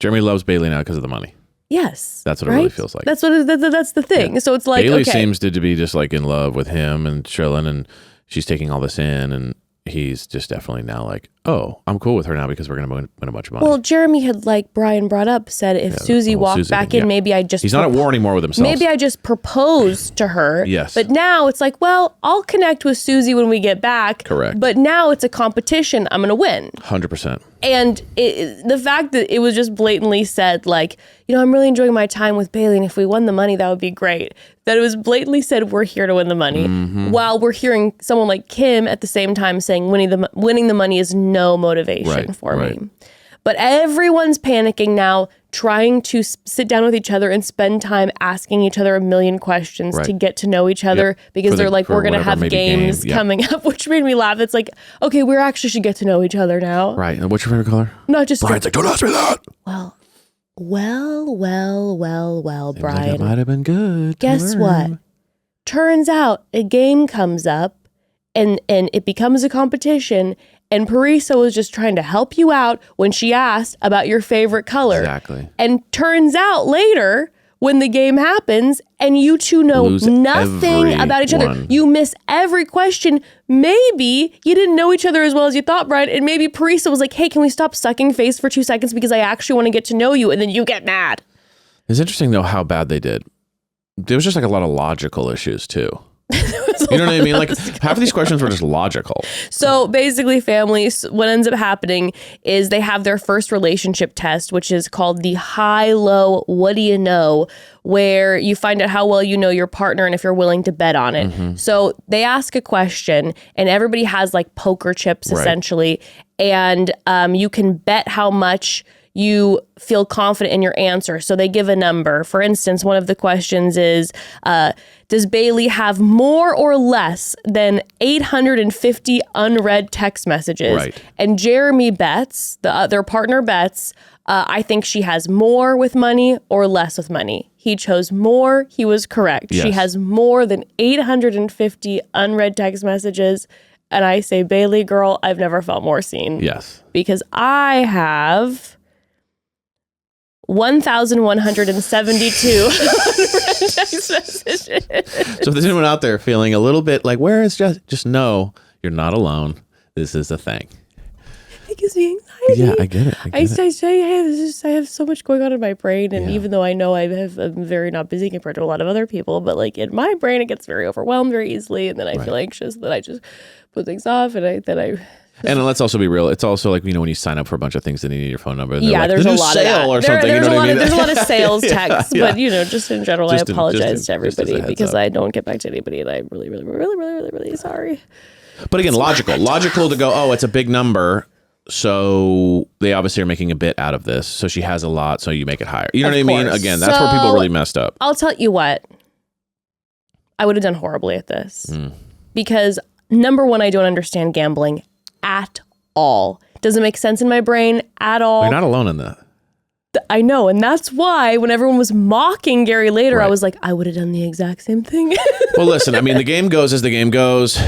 Jeremy loves Bailey now because of the money. Yes. That's what it really feels like. That's what. That's the thing. Yeah. So it's like, Bailey seems to be just like in love with him and chilling, and she's taking all this in, and he's just definitely now like, oh, I'm cool with her now because we're going to win a bunch of money. Well, Jeremy had, like Brian brought up, said if Susie walked back in, maybe I just... He's not at war anymore with himself. Maybe I just proposed to her. Yes. But now it's like, well, I'll connect with Susie when we get back. Correct. But now it's a competition. I'm going to win. 100%. And the fact that it was just blatantly said, like, you know, I'm really enjoying my time with Bailey, and if we won the money, that would be great. That it was blatantly said, we're here to win the money. Mm-hmm. While we're hearing someone like Kim at the same time saying winning the money is no motivation for me. But everyone's panicking now, trying to sit down with each other and spend time asking each other a million questions to get to know each other, because they're like, we're going to have games coming up, which made me laugh. It's like, okay, we actually should get to know each other now. Right. And what's your favorite color? Not just... Brian's like, don't ask me that. Well, Brian. It might have been good. Guess what? Turns out a game comes up and it becomes a competition, and Parisa was just trying to help you out when she asked about your favorite color. Exactly. And turns out later, when the game happens and you two know nothing about each other, you miss every question. Maybe you didn't know each other as well as you thought, Brian, and maybe Parisa was like, hey, can we stop sucking face for 2 seconds because I actually want to get to know you, and then you get mad. It's interesting, though, how bad they did. There was just like a lot of logical issues, too. You know what I mean? Like half of these questions were just logical. So basically, families, what ends up happening is they have their first relationship test, which is called the high-low what do you know, where you find out how well you know your partner and if you're willing to bet on it. Mm-hmm. So they ask a question and everybody has like poker chips essentially. And you can bet how much you feel confident in your answer. So they give a number. For instance, one of the questions is, does Bailey have more or less than 850 unread text messages? Right. And Jeremy bets, their partner bets, I think she has more with money or less with money. He chose more. He was correct. Yes. She has more than 850 unread text messages. and I say, Bailey, girl, I've never felt more seen. Yes. Because I have 1,172 text messages. So if there's anyone out there feeling a little bit like, where is Jess? Just know you're not alone. This is a thing. It gives me anxiety. Yeah, I get it. I say, hey, I have so much going on in my brain. And even though I know I'm very not busy compared to a lot of other people, but like in my brain, it gets very overwhelmed very easily. And then I feel anxious that I just put things off. And let's also be real. It's also like, when you sign up for a bunch of things, they need your phone number. And yeah, like, there's the a new lot sale of that. or something. There's a lot of sales Yeah, texts, yeah. but just in general, I apologize to everybody because up. I don't get back to anybody, and I'm really, really, really, really, really, really sorry. But again, logical to go, oh, it's a big number. So they obviously are making a bit out of this. So she has a lot. So you make it higher. You know what I mean? Again, that's where people really messed up. I'll tell you what. I would have done horribly at this because number one, I don't understand gambling at all. Doesn't make sense in my brain at all. You're not alone in that. I know. And that's why when everyone was mocking Gary later, I was like, I would have done the exact same thing. Well, listen, I mean, the game goes as the game goes.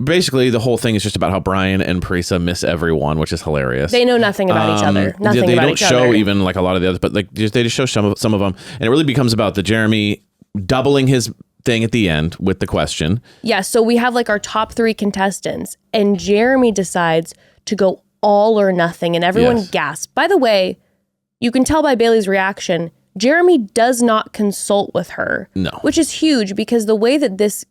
Basically, the whole thing is just about how Brian and Parisa miss everyone, which is hilarious. They know nothing about each other. Nothing they about don't each show other. even like a lot of the others, but like they just show some of them, and it really becomes about the Jeremy doubling his thing at the end with the question. Yeah, so we have like our top 3 contestants, and Jeremy decides to go all or nothing, and everyone gasps. By the way, you can tell by Bailey's reaction, Jeremy does not consult with her. No. Which is huge because the way that this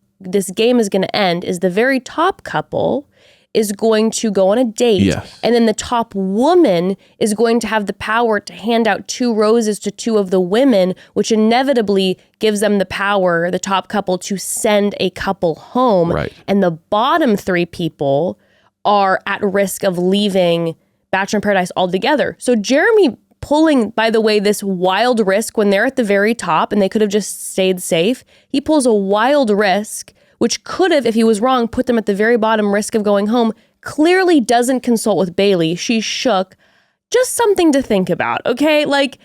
game is going to end is the very top couple is going to go on a date, and then the top woman is going to have the power to hand out 2 roses to 2 of the women, which inevitably gives them the power, the top couple, to send a couple home. Right. And the bottom 3 people are at risk of leaving Bachelor in Paradise altogether. So Jeremy pulling, by the way, this wild risk when they're at the very top and they could have just stayed safe. He pulls a wild risk, which could have, if he was wrong, put them at the very bottom, risk of going home. Clearly doesn't consult with Bailey. She's shook. Just something to think about, okay? Like,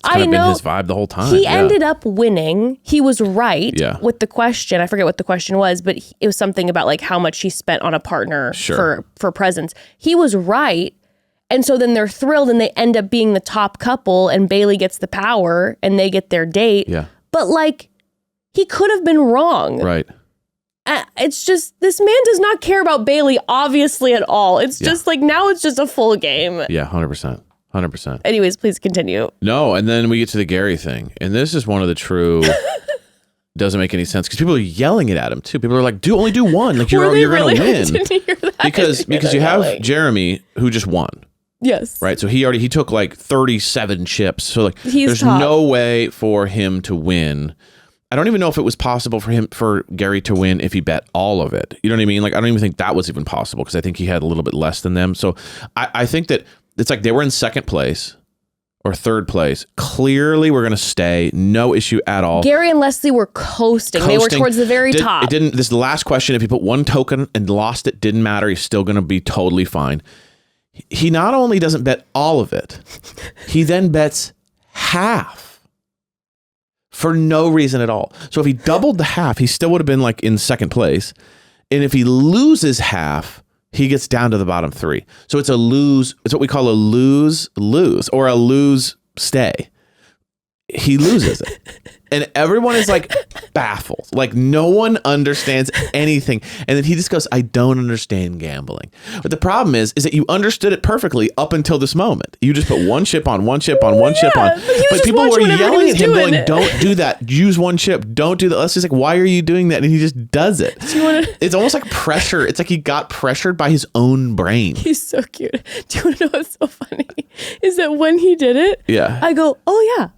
I know been his vibe the whole time. He ended up winning. He was right with the question. I forget what the question was, but it was something about like how much he spent on a partner for presents. He was right. And so then they're thrilled and they end up being the top couple and Bailey gets the power and they get their date. Yeah. But like, he could have been wrong. Right. It's just, this man does not care about Bailey, obviously, at all. It's just like, now it's just a full game. Yeah, 100%. 100%. Anyways, please continue. No, and then we get to the Gary thing. And this is one of the true... doesn't make any sense because people are yelling it at him too. People are like, only do one. Like you're really going to win. Didn't hear that. Because you have Jeremy who just won. Yes. Right. So he took like 37 chips. So like there's top. no way for him to win. I don't even know if it was possible for Gary to win if he bet all of it. You know what I mean? Like I don't even think that was even possible because I think he had a little bit less than them. So I think that it's like they were in second place or third place. Clearly we're going to stay. No issue at all. Gary and Leslie were coasting. They were towards the very top. This is the last question. If he put one token and lost it, didn't matter. He's still going to be totally fine. He not only doesn't bet all of it, he then bets half for no reason at all. So if he doubled the half, he still would have been like in second place. And if he loses half, he gets down to the bottom 3. So it's a lose. It's what we call a lose or a lose stay. He loses it. And everyone is like baffled. Like no one understands anything. And then he just goes, I don't understand gambling. But the problem is that you understood it perfectly up until this moment. You just put one chip on, one chip on, one chip on. But people were yelling at him going, don't do that. Use one chip. Don't do that. Let's just like, why are you doing that? And he just does it. It's almost like pressure. It's like he got pressured by his own brain. He's so cute. Do you want to know what's so funny? Is that when he did it, I go, oh yeah.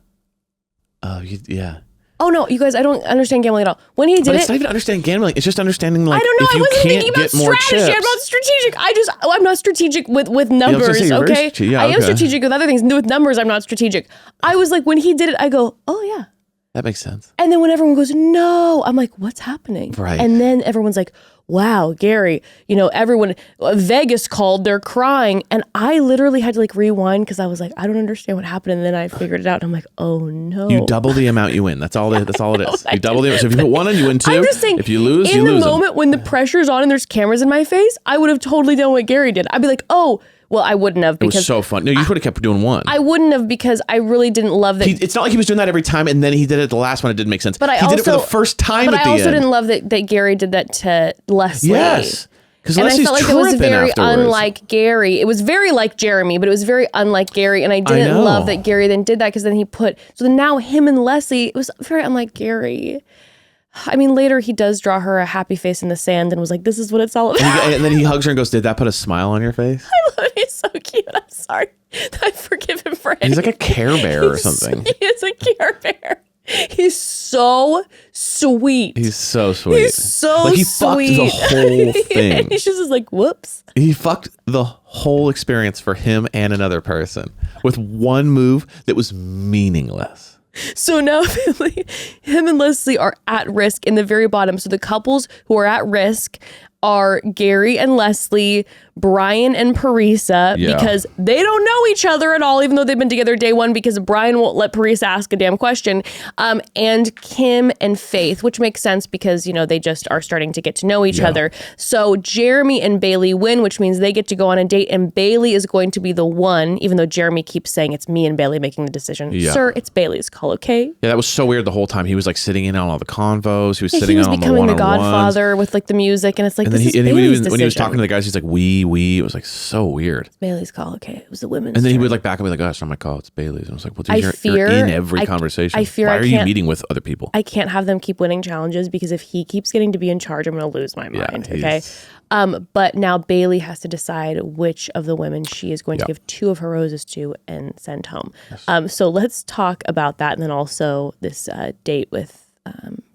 Oh, yeah. Oh no, you guys, I don't understand gambling at all. When he did but it's not even understanding gambling. It's just understanding like I don't know. if you I wasn't can't thinking about get more strategy. chips. I'm not strategic. I'm not strategic with numbers. Okay, I am strategic with other things. With numbers, I'm not strategic. I was like, when he did it, I go, oh yeah, that makes sense. And then when everyone goes, no, I'm like, what's happening? Right. And then everyone's like, wow, Gary, everyone, Vegas called, they're crying. And I literally had to like rewind because I was like, I don't understand what happened. And then I figured it out. And I'm like, oh no. You double the amount you win. That's all it is. You double the amount. So if you put one on, you win two. I'm just saying, if you lose, you lose. In the moment when the pressure's on and there's cameras in my face, I would have totally done what Gary did. I'd be like, oh, well, I wouldn't have because it was so fun. No, you could have kept doing one. I wouldn't have because I really didn't love that. It's not like he was doing that every time and then he did it the last one. It didn't make sense. But he did it for the first time at the end. But I also didn't love that Gary did that to Leslie. Yes. And I felt like it was very unlike Gary. It was very like Jeremy, but it was very unlike Gary. And I didn't love that Gary then did that because then so then now him and Leslie, it was very unlike Gary. I mean, later he does draw her a happy face in the sand and was like, this is what it's all about. And then he hugs her and goes, did that put a smile on your face? I love him. He's so cute. I'm sorry. I forgive him for anything. He's like a Care Bear or something. He is a Care Bear. He's so sweet. He's so sweet. He's so he sweet. Fucked the whole thing. He's just like, whoops. He fucked the whole experience for him and another person with one move that was meaningless. So now him and Leslie are at risk in the very bottom. So the couples who are at risk are Gary and Leslie, Brian and Parisa, because they don't know each other at all, even though they've been together day one, because Brian won't let Parisa ask a damn question, and Kim and Faith, which makes sense because, they just are starting to get to know each other. So Jeremy and Bailey win, which means they get to go on a date, and Bailey is going to be the one, even though Jeremy keeps saying it's me and Bailey making the decision. Yeah. Sir, it's Bailey's call, okay? Yeah, that was so weird the whole time. He was like sitting in on all the convos. He was sitting in on the one-on-ones. He was becoming the Godfather with like the music, and it's like, when he was talking to the guys, he's like, we. It was like so weird. Bailey's call, okay. It was the women's. And then turn. he would like back and be like, oh, it's not my call, it's Bailey's. And I was like, well, dude, you're in every conversation. Why are you meeting with other people? I can't have them keep winning challenges because if he keeps getting to be in charge, I'm going to lose my mind. Okay. But now Bailey has to decide which of the women she is going to give 2 of her roses to and send home. Yes. So let's talk about that. And then also this date with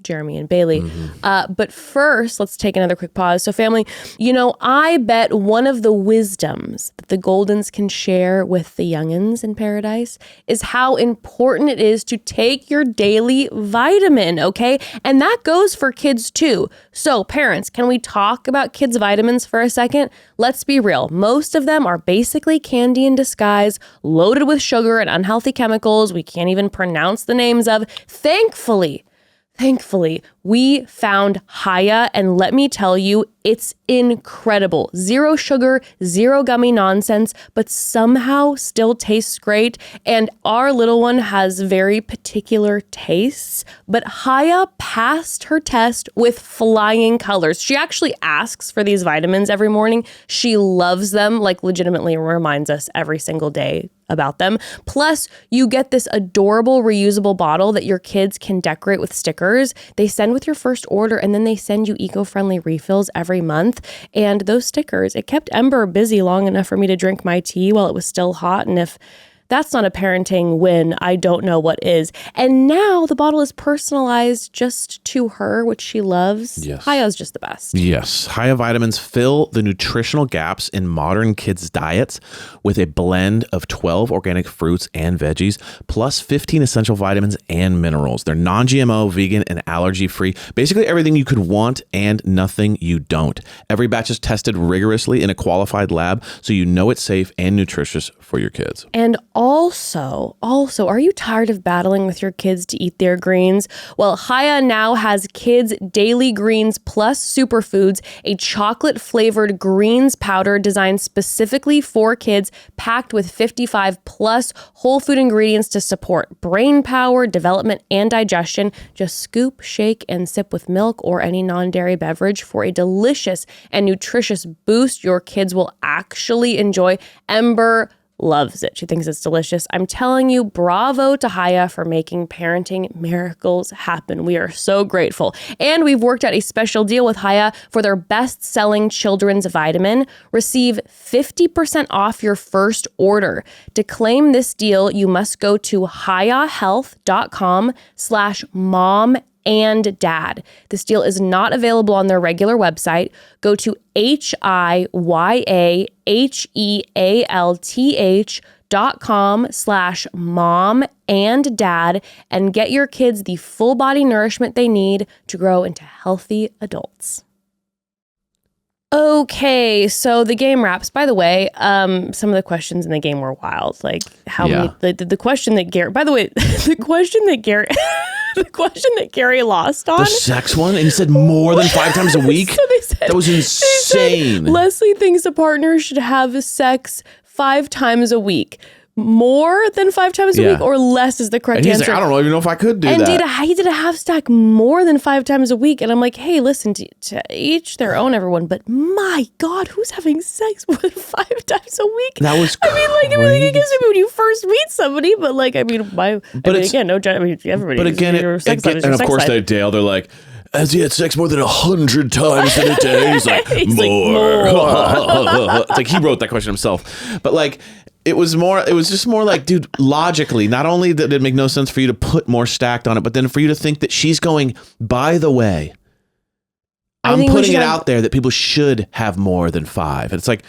Jeremy and Bailey. Mm-hmm. But first, let's take another quick pause. So family, I bet one of the wisdoms that the Goldens can share with the youngins in paradise is how important it is to take your daily vitamin, okay? And that goes for kids too. So parents, can we talk about kids' vitamins for a second? Let's be real. Most of them are basically candy in disguise, loaded with sugar and unhealthy chemicals we can't even pronounce the names of. Thankfully, we found Haya, and let me tell you, it's incredible. 0 sugar, 0 gummy nonsense, but somehow still tastes great. And our little one has very particular tastes, but Haya passed her test with flying colors. She actually asks for these vitamins every morning. She loves them, like legitimately reminds us every single day about them. Plus, you get this adorable reusable bottle that your kids can decorate with stickers. They send with your first order, and then they send you eco-friendly refills every month. And those stickers, it kept Ember busy long enough for me to drink my tea while it was still hot. And if that's not a parenting win, I don't know what is. And now the bottle is personalized just to her, which she loves. Yes. Haya's just the best. Yes. Haya vitamins fill the nutritional gaps in modern kids' diets with a blend of 12 organic fruits and veggies, plus 15 essential vitamins and minerals. They're non-GMO, vegan, and allergy-free. Basically everything you could want and nothing you don't. Every batch is tested rigorously in a qualified lab, so you know it's safe and nutritious for your kids. And also, are you tired of battling with your kids to eat their greens? Well, Haya now has Kids Daily Greens Plus Superfoods, a chocolate-flavored greens powder designed specifically for kids, packed with 55 plus whole food ingredients to support brain power, development, and digestion. Just scoop, shake, and sip with milk or any non-dairy beverage for a delicious and nutritious boost your kids will actually enjoy. Ember loves it. She thinks it's delicious. I'm telling you, bravo to Haya for making parenting miracles happen. We are so grateful. And we've worked out a special deal with Haya for their best-selling children's vitamin. Receive 50% off your first order. To claim this deal, you must go to hayahealth.com/mom-and-dad. This deal is not available on their regular website. Go to hayahealth.com/mom-and-dad and get your kids the full body nourishment they need to grow into healthy adults. Okay, so the game wraps. By the way, some of the questions in the game were wild. Like how many the question that Gary. By the way, the question that Gary. The question that Gary lost on. The sex one? And he said more than 5 times a week? So they said, that was insane. Leslie thinks a partner should have sex 5 times a week. More than 5 times a week or less is the correct and he's answer. Like, I don't even know if I could do and that. He did a half stack more than 5 times a week. And I'm like, hey, listen, to each their own, everyone. But my God, who's having sex more than 5 times a week? That was crazy. I guess maybe when you first meet somebody, but like, again, no, everybody. But again, and of course, they're like, has he had sex more than 100 times in a day? He's like, more. It's like he wrote that question himself. But like, it was just more like, dude, logically, not only did it make no sense for you to put more stacked on it, but then for you to think that she's going, by the way, I'm putting it out there that people should have more than 5. And it's like,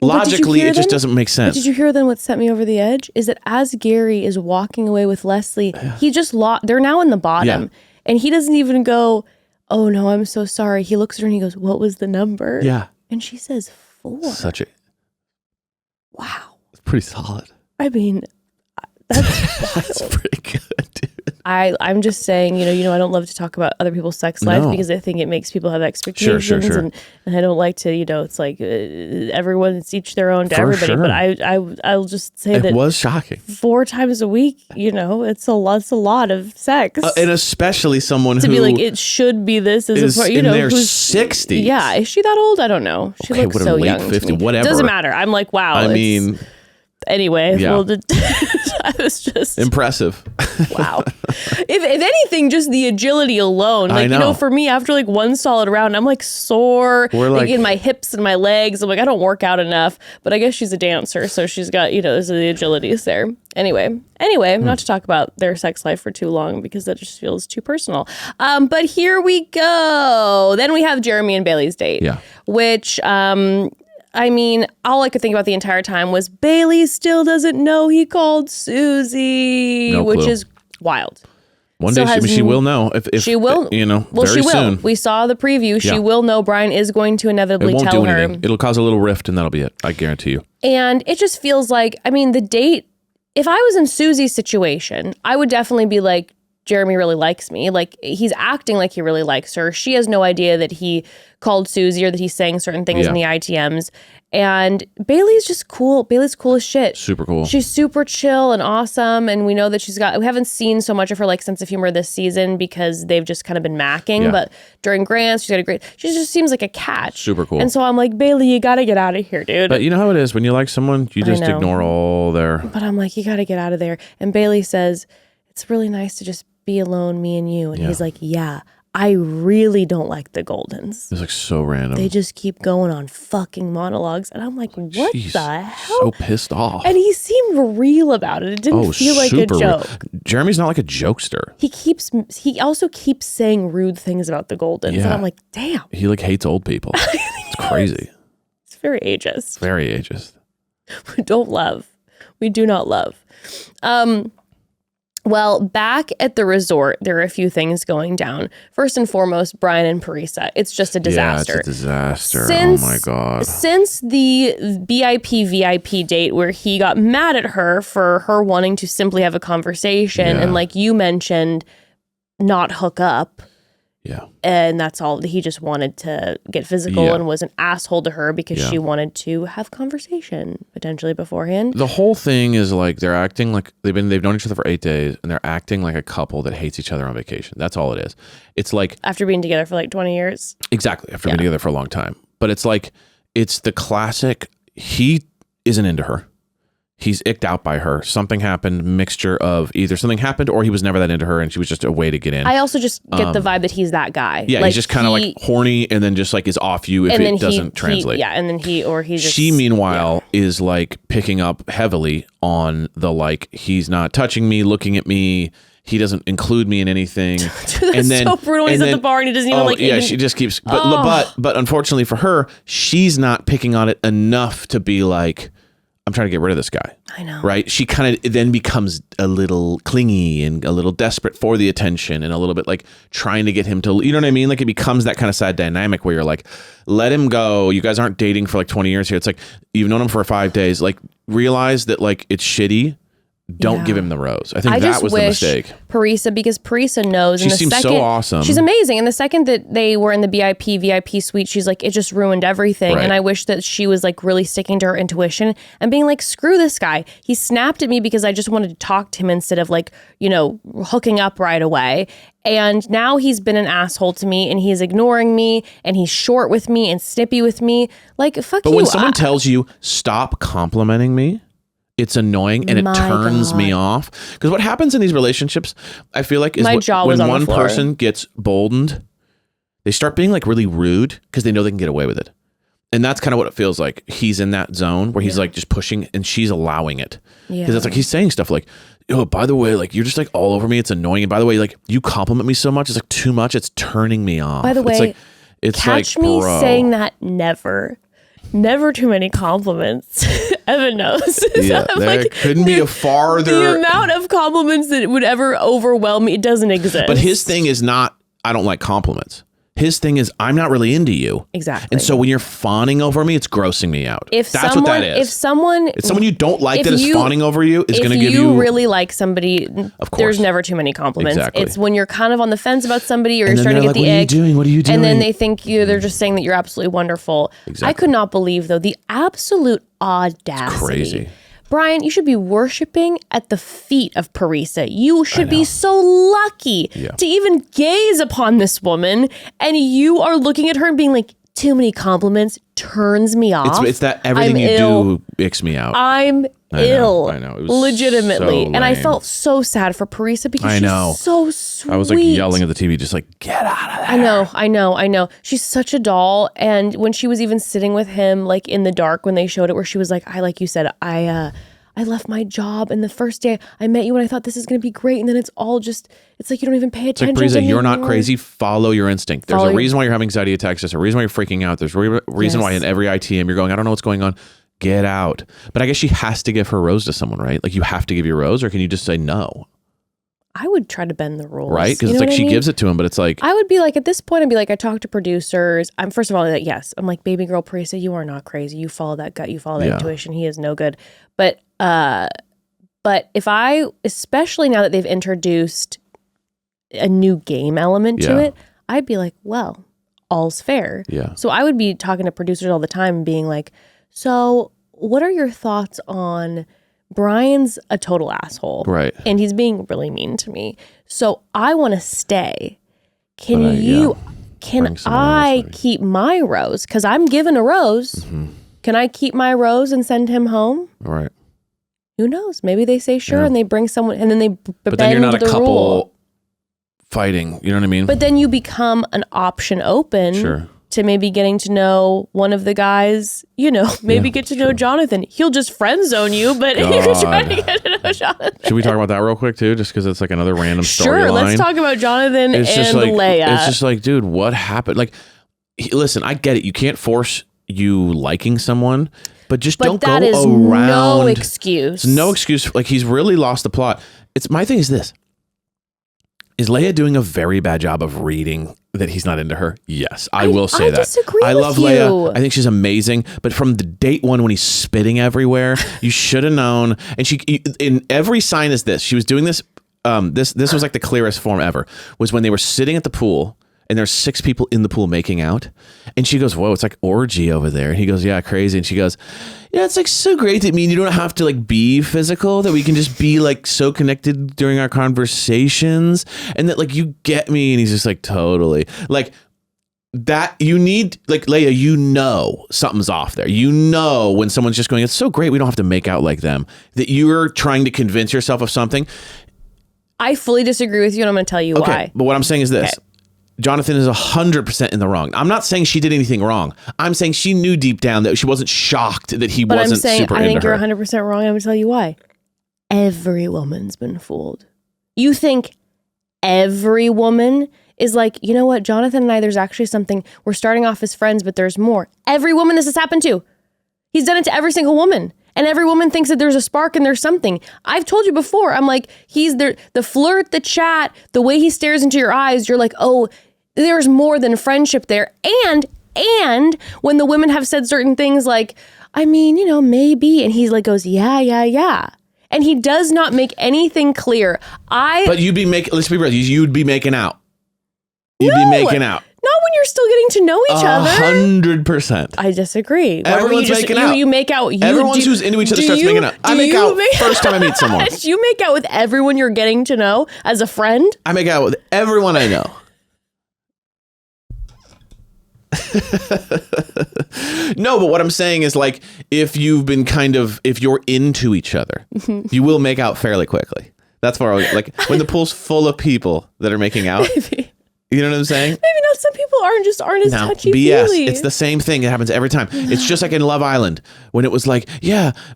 logically, it just doesn't make sense. But did you hear then what sent me over the edge? Is that as Gary is walking away with Leslie, he just they're now in the bottom. And he doesn't even go, oh no, I'm so sorry. He looks at her and he goes, what was the number? Yeah. And she says 4. Wow. Pretty solid. I mean, that's pretty good, dude. I'm just saying, I don't love to talk about other people's sex life because I think it makes people have expectations. Sure. And I don't like to, it's like everyone, it's each their own to everybody. Sure. But I'll just say that it was shocking. 4 times a week, it's a lot of sex. And especially someone to who be like, it should be this is in their 60s. Yeah. Is she that old? I don't know. She looks so young. 50, whatever. Doesn't matter. I'm like, wow. I mean... Anyway, I was just impressive. Wow. If anything, just the agility alone. Like, for me, after like one solid round, I'm like sore. In my hips and my legs. I'm like, I don't work out enough. But I guess she's a dancer, so she's got, there's the agility is there. Anyway, not to talk about their sex life for too long because that just feels too personal. But here we go. Then we have Jeremy and Bailey's date. Yeah. Which all I could think about the entire time was Bailey still doesn't know he called Susie, which is wild. One day she will know. If she will, very she will. Soon. We saw the preview. She will know. Brian is going to inevitably tell her. It'll cause a little rift, and that'll be it. I guarantee you. And it just feels like, the date. If I was in Susie's situation, I would definitely be like, Jeremy really likes me. Like, he's acting like he really likes her. She has no idea that he called Susie or that he's saying certain things in the ITMs. And Bailey's just cool. Bailey's cool as shit. Super cool. She's super chill and awesome. And we know that we haven't seen so much of her like sense of humor this season because they've just kind of been macking. Yeah. But during Grants, she just seems like a catch. Super cool. And so I'm like, Bailey, you got to get out of here, dude. But you know how it is when you like someone, you just ignore all their. But I'm like, you got to get out of there. And Bailey says, it's really nice to just be alone, me and you. And he's like, yeah, I really don't like the Goldens. It's like so random. They just keep going on fucking monologues. And I'm like, what the hell? So pissed off. And he seemed real about it. It didn't feel like a joke. Jeremy's not like a jokester. He also keeps saying rude things about the Goldens. And I'm like, damn. He like hates old people. It's crazy. It's very ageist. Very ageist. We don't love. We do not love. Well, back at the resort, there are a few things going down. First and foremost, Brian and Parisa. It's just a disaster. Yeah, it's a disaster. Oh my God. Since the VIP date where he got mad at her for her wanting to simply have a conversation and like you mentioned, not hook up. Yeah. And that's all. He just wanted to get physical and was an asshole to her because she wanted to have conversation potentially beforehand. The whole thing is like they're acting like they've known each other for 8 days and they're acting like a couple that hates each other on vacation. That's all it is. It's like after being together for like 20 years. Exactly. After being together for a long time. But it's like it's the classic he isn't into her. He's icked out by her. Something happened, mixture of either something happened or he was never that into her and she was just a way to get in. I also just get the vibe that he's that guy. Yeah, like he's just kind of like horny and then just like is off you if it doesn't translate. And then he's just... She, meanwhile, is like picking up heavily on the like, he's not touching me, looking at me. He doesn't include me in anything. Dude, that's so brutal. He's at the bar and he doesn't even like... Yeah, she just keeps... But unfortunately for her, she's not picking on it enough to be like... I'm trying to get rid of this guy. I know. Right? She kind of then becomes a little clingy and a little desperate for the attention and a little bit like trying to get him to, you know what I mean? Like it becomes that kind of sad dynamic where you're like, let him go. You guys aren't dating for like 20 years here. It's like, you've known him for 5 days. Like realize that like it's shitty. Don't give him the rose. I think that was the mistake. Parisa, because Parisa knows. She seems so awesome. She's amazing. And the second that they were in the VIP suite, she's like, it just ruined everything. Right. And I wish that she was like really sticking to her intuition and being like, screw this guy. He snapped at me because I just wanted to talk to him instead of like, you know, hooking up right away. And now he's been an asshole to me and he's ignoring me and he's short with me and snippy with me. Like, fuck you. But when someone tells you, stop complimenting me, it's annoying and it turns me off. Because what happens in these relationships, I feel like, is when one person gets boldened, they start being like really rude because they know they can get away with it. And that's kind of what it feels like. He's in that zone where he's like just pushing and she's allowing it. Because it's like he's saying stuff like, oh, by the way, like you're just like all over me. It's annoying. And by the way, like you compliment me so much. It's like too much. It's turning me off. By the way, it's catch me saying that never. Never too many compliments. Evan knows. Yeah, there like, couldn't be a farther. The amount of compliments that would ever overwhelm me, it doesn't exist. But his thing is not, I don't like compliments. His thing is, I'm not really into you. Exactly. And so when you're fawning over me, it's grossing me out. That's what that is. If someone you don't like that is fawning over you, is going to give you... If you really like somebody, of course, there's never too many compliments. Exactly. It's when you're kind of on the fence about somebody or you're starting to get the ick. What are you doing? And then they think they're just saying that you're absolutely wonderful. Exactly. I could not believe, though, the absolute audacity. It's crazy. Brian, you should be worshiping at the feet of Parisa. You should be so lucky to even gaze upon this woman. And you are looking at her and being like, too many compliments turns me off. It's that everything you do icks me out. I'm ill. I know. It was legitimately. so and I lame. felt so sad for Parisa because she's so sweet. I was like yelling at the TV, just like, get out of there. I know. She's such a doll. And when she was even sitting with him, like in the dark when they showed it, where she was like, like you said, I left my job, and the first day I met you and I thought this is going to be great, and then it's all just, it's like you don't even pay attention. It's like, Parisa, to you're not crazy. Follow your instinct. There's a reason why you're having anxiety attacks. There's a reason why you're freaking out. There's a reason why in every ITM you're going, I don't know what's going on. Get out. But I guess she has to give her rose to someone, right? Like you have to give your rose, or can you just say no? I would try to bend the rules. Right? Because it's like she gives it to him, but it's like... I would be like, at this point, I'd be like, I talk to producers. I'm first of all, like, yes. I'm like, baby girl Parisa, you are not crazy. You follow that gut. You follow that intuition. He is no good. But if especially now that they've introduced a new game element to it, I'd be like, well, all's fair. Yeah. So I would be talking to producers all the time and being like, so what are your thoughts on Brian's a total asshole. Right. And he's being really mean to me. So I want to stay. Can I keep my rose? Because I'm given a rose. Mm-hmm. Can I keep my rose and send him home? Right. Who knows? Maybe they say sure and they bring someone and then they but then you're not a couple fighting. You know what I mean? But then you become an option open to maybe getting to know one of the guys, maybe get to know Jonathon. He'll just friend zone you, but you can try to get to know Jonathon. Should we talk about that real quick too? Just because it's like another random storyline. Sure, let's talk about Jonathon and Lea. It's just like, dude, what happened? Like, listen, I get it. You can't force you liking someone, but don't go around. No excuse. It's no excuse. Like, he's really lost the plot. My thing is this. Is Lea doing a very bad job of reading that he's not into her? Yes, I will say that. I love Lea. I think she's amazing. But from the date one when he's spitting everywhere, you should have known. And she, in every sign is this. She was doing this. This was like the clearest form ever. Was when they were sitting at the pool. And there's 6 people in the pool making out. And she goes, whoa, it's like orgy over there. And he goes, yeah, crazy. And she goes, yeah, it's like so great that you don't have to like be physical, that we can just be like so connected during our conversations. And that like, you get me. And he's just like, totally. Like that you need, like Lea, something's off there. When someone's just going, it's so great, we don't have to make out like them. That you're trying to convince yourself of something. I fully disagree with you, and I'm going to tell you why. But what I'm saying is this. Okay. Jonathon is 100% in the wrong. I'm not saying she did anything wrong. I'm saying she knew deep down that she wasn't shocked that he wasn't super into her. I think you're 100% wrong. I'm going to tell you why. Every woman's been fooled. You think every woman is like, you know what, Jonathon and I, there's actually something. We're starting off as friends, but there's more. Every woman this has happened to. He's done it to every single woman. And every woman thinks that there's a spark and there's something. I've told you before, I'm like, he's there, the flirt, the chat, the way he stares into your eyes, you're like, oh, there's more than friendship there. And when the women have said certain things like, I mean, maybe. And he's like, goes, yeah. And he does not make anything clear. But you'd be let's be real, you'd be making out. You'd be making out. Not when you're still getting to know each other. 100%. I disagree. Everyone's making out. You make out. Everyone who's into each other starts making out. I make out first time I meet someone. Do you make out with everyone you're getting to know as a friend? I make out with everyone I know. No, but what I'm saying is like, if you're into each other, you will make out fairly quickly. That's far like when the pool's full of people that are making out. Maybe. You know what I'm saying? Maybe not. Some people aren't as touchy-feely. BS. It's the same thing. It happens every time. It's just like in Love Island when it was like,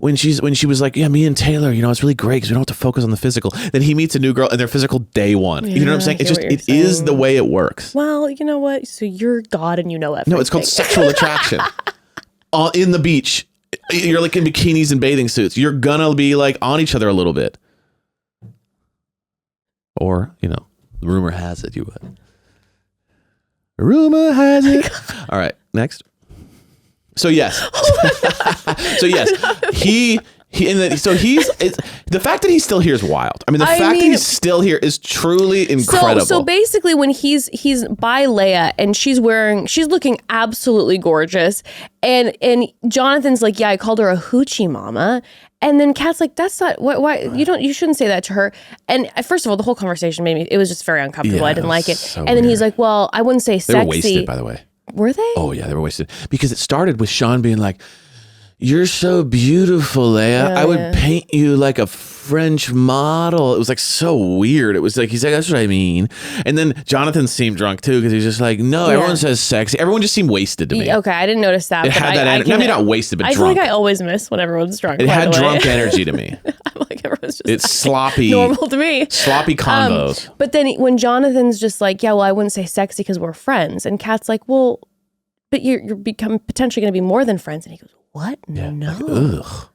when she was like, me and Taylor, it's really great because we don't have to focus on the physical. Then he meets a new girl and they're physical day one. You know what I'm saying? It's just, it is the way it works. Well, you know what? So you're God and you know everything. No, it's called sexual attraction. In the beach, you're like in bikinis and bathing suits. You're gonna be like on each other a little bit. Or, rumor has it you would. Rumor has it. All right, next. So yes. The fact that he's still here is wild. I mean, the fact that he's still here is truly incredible. So basically when he's by Lea and she's looking absolutely gorgeous and Jonathan's like, I called her a hoochie mama. And then Kat's like, that's not why you shouldn't say that to her. And first of all, the whole conversation it was just very uncomfortable. I didn't like it. So and then he's like, well, I wouldn't say sexy. They were wasted, by the way. Were they? Oh yeah, they were wasted. Because it started with Sean being like, you're so beautiful, Lea. I would paint you like a French model. It was like so weird. It was like, he's like, that's what I mean. And then Jonathan seemed drunk too because he's just like, no, everyone says sexy. Everyone just seemed wasted to me. Okay, I didn't notice that. It had that energy. Maybe not wasted, but drunk. I feel like I always miss when everyone's drunk. It had drunk energy to me. I'm like, everyone's just it's sloppy. Normal to me. Sloppy combos. But then when Jonathan's just like, I wouldn't say sexy because we're friends. And Kat's like, well, but you're potentially going to be more than friends. And he goes, what? Yeah, No. Like, ugh.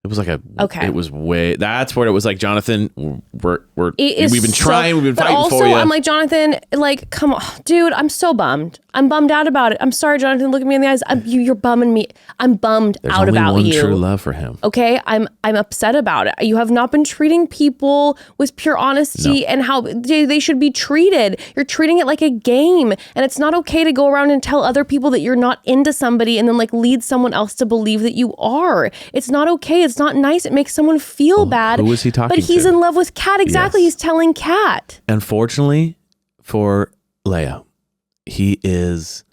It was like it was way, that's what it was like, Jonathan, we've been trying, we've been fighting also, for you. I'm like, Jonathan, like, come on, dude, I'm so bummed. I'm bummed out about it. I'm sorry, Jonathan, look at me in the eyes. You're bumming me. I'm bummed out about you. There's only one true love for him. Okay, I'm upset about it. You have not been treating people with pure honesty and how they should be treated. You're treating it like a game, and it's not okay to go around and tell other people that you're not into somebody and then like lead someone else to believe that you are. It's not okay. It's not nice. It makes someone feel bad. Who was he talking to? But he's in love with Kat. Exactly. Yes. He's telling Kat. Unfortunately for Lea, he's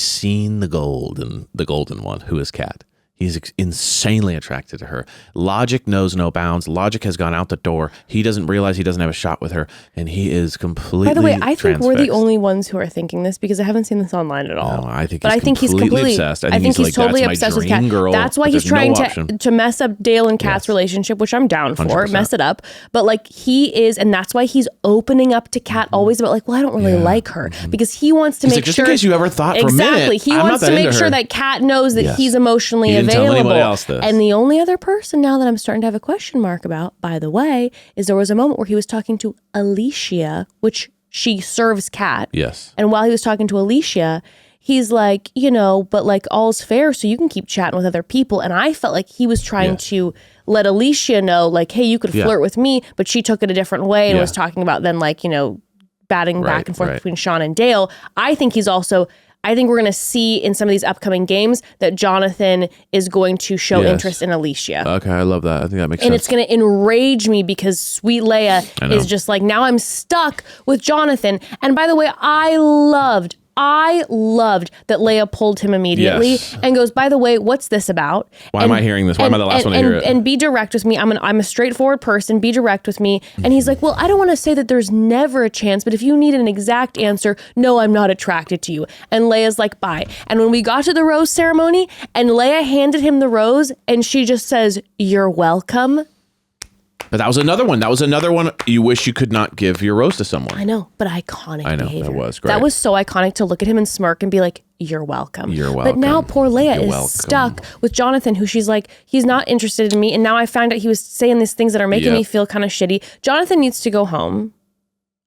seen the golden one, who is Kat. He's insanely attracted to her. Logic knows no bounds. Logic has gone out the door. He doesn't realize he doesn't have a shot with her, and he is completely By the way, I think we're the transfixed. only ones who are thinking this because I haven't seen this online at all. No, I think he's completely obsessed. I think he's like, totally that's my obsessed with dream Kat. girl, That's why but he's there's no trying option. to mess up Dale and Kat's relationship, which I'm down for. 100%. Mess it up. But like he is, and that's why he's opening up to Kat always about like, well, I don't really like her because he wants to He's make like, just sure. in case you ever thought for a minute, exactly. He I'm wants not to that make into sure her. that Kat knows that Yes. he's emotionally He didn't tell available. anybody else this. And the only other person now that I'm starting to have a question mark about, by the way, is there was a moment where he was talking to Alicia, which she serves Kat. Yes. And while he was talking to Alicia, he's like, but like all's fair, so you can keep chatting with other people. And I felt like he was trying to let Alicia know, like, hey, you could flirt with me, but she took it a different way and was talking about then like, batting back and forth between Sean and Dale. I think we're going to see in some of these upcoming games that Jonathan is going to show interest in Alicia. Okay, I love that. I think that makes sense. And it's going to enrage me because sweet Lea is just like, now I'm stuck with Jonathan. And by the way, I loved that Lea pulled him immediately and goes, by the way, what's this about? Why am I hearing this? Why am I the last one to hear it? And be direct with me. I'm a straightforward person. Be direct with me. And he's like, well, I don't want to say that there's never a chance, but if you need an exact answer, no, I'm not attracted to you. And Leah's like, bye. And when we got to the rose ceremony and Lea handed him the rose and she just says, you're welcome. But that was another one. That was another one you wish you could not give your rose to someone. I know, but iconic I know, behavior. that was great. That was so iconic to look at him and smirk and be like, you're welcome. You're welcome. But now poor Lea You're is welcome. stuck with Jonathon, who she's like, he's not interested in me. And now I found out he was saying these things that are making me feel kind of shitty. Jonathon needs to go home.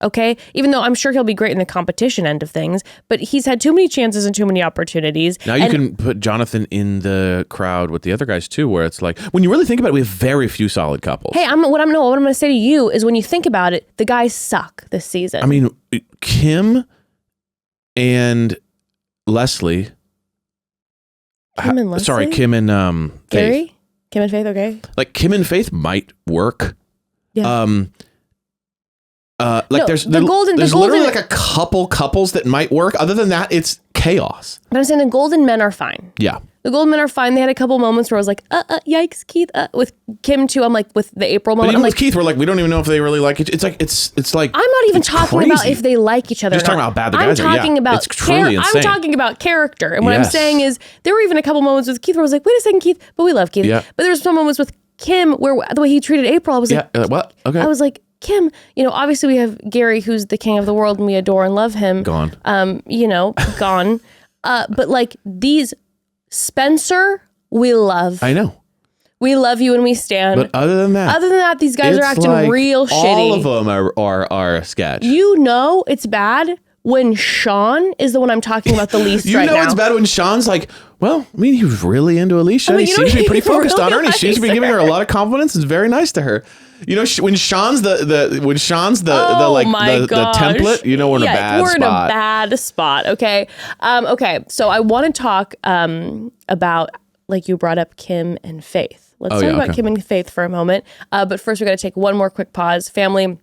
Okay, even though I'm sure he'll be great in the competition end of things, but he's had too many chances and too many opportunities. Now you can put Jonathon in the crowd with the other guys too, where it's like, when you really think about it, we have very few solid couples. Hey, what I'm going to say to you is when you think about it, the guys suck this season. I mean, Kim and Leslie. Kim and Leslie? Sorry, Kim and Faith. Gary? Kim and Faith, okay. Like Kim and Faith might work. Yeah. There's literally like a couple couples that might work. Other than that, it's chaos. But I'm saying the golden men are fine. Yeah. The golden men are fine. They had a couple moments where I was like, yikes, Keith. With Kim too, I'm like, with the April moment. But even I'm with like, Keith, we're like, we don't even know if they really like it. It's like I'm not even talking crazy. about if they like each other. You're just talking about how bad the guys are. I'm talking about it's truly insane. I'm talking about character. And what I'm Yes. saying is there were even a couple moments with Keith where I was like, wait a second, Keith, but we love Keith. Yeah. But there was some moments with Kim where the way he treated April, I was like, what? Okay. I was like, Kim, obviously we have Gary, who's the king of the world and we adore and love him. Gone. Gone. But like these Spencer, we love. I know. We love you and we stand. But other than that, these guys are acting like real shitty. All of them are sketch. It's bad when Sean is the one I'm talking about the least right now. It's bad when Sean's like, well, I mean, he was really into Alicia. He seems to be pretty focused on her, and he seems to be giving her a lot of confidence. It's very nice to her. When Sean's the template, we're in a bad spot. We're in a bad spot. Okay. Okay. So I want to talk about, like you brought up, Kim and Faith. Let's talk about Kim and Faith for a moment. But first, we got to take one more quick pause, family.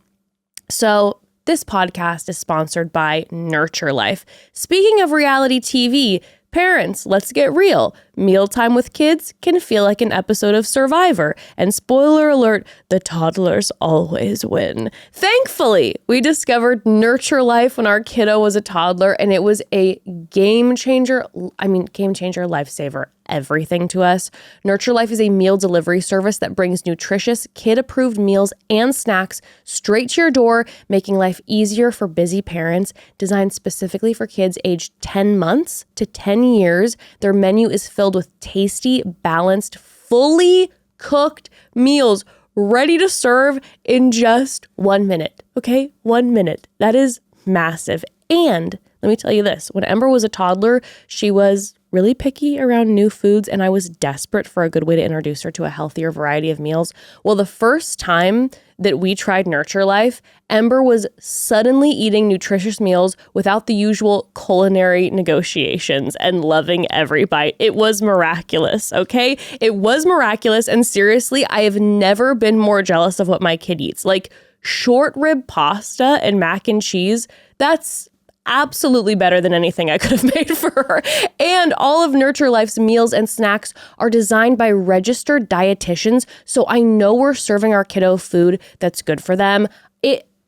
So this podcast is sponsored by Nurture Life. Speaking of reality TV, parents, let's get real. Mealtime with kids can feel like an episode of Survivor. And spoiler alert, the toddlers always win. Thankfully, we discovered Nurture Life when our kiddo was a toddler, and it was a game changer, lifesaver, everything to us. Nurture Life is a meal delivery service that brings nutritious, kid-approved meals and snacks straight to your door, making life easier for busy parents. Designed specifically for kids aged 10 months to 10 years, their menu is filled with tasty, balanced, fully cooked meals ready to serve in just 1 minute. Okay, 1 minute. That is massive. And let me tell you this, when Ember was a toddler, she was really picky around new foods, and I was desperate for a good way to introduce her to a healthier variety of meals. Well, the first time that we tried Nurture Life, Ember was suddenly eating nutritious meals without the usual culinary negotiations and loving every bite. It was miraculous, okay? It was miraculous, and seriously, I have never been more jealous of what my kid eats. Like short rib pasta and mac and cheese, that's absolutely better than anything I could have made for her. And all of Nurture Life's meals and snacks are designed by registered dietitians, so I know we're serving our kiddo food that's good for them.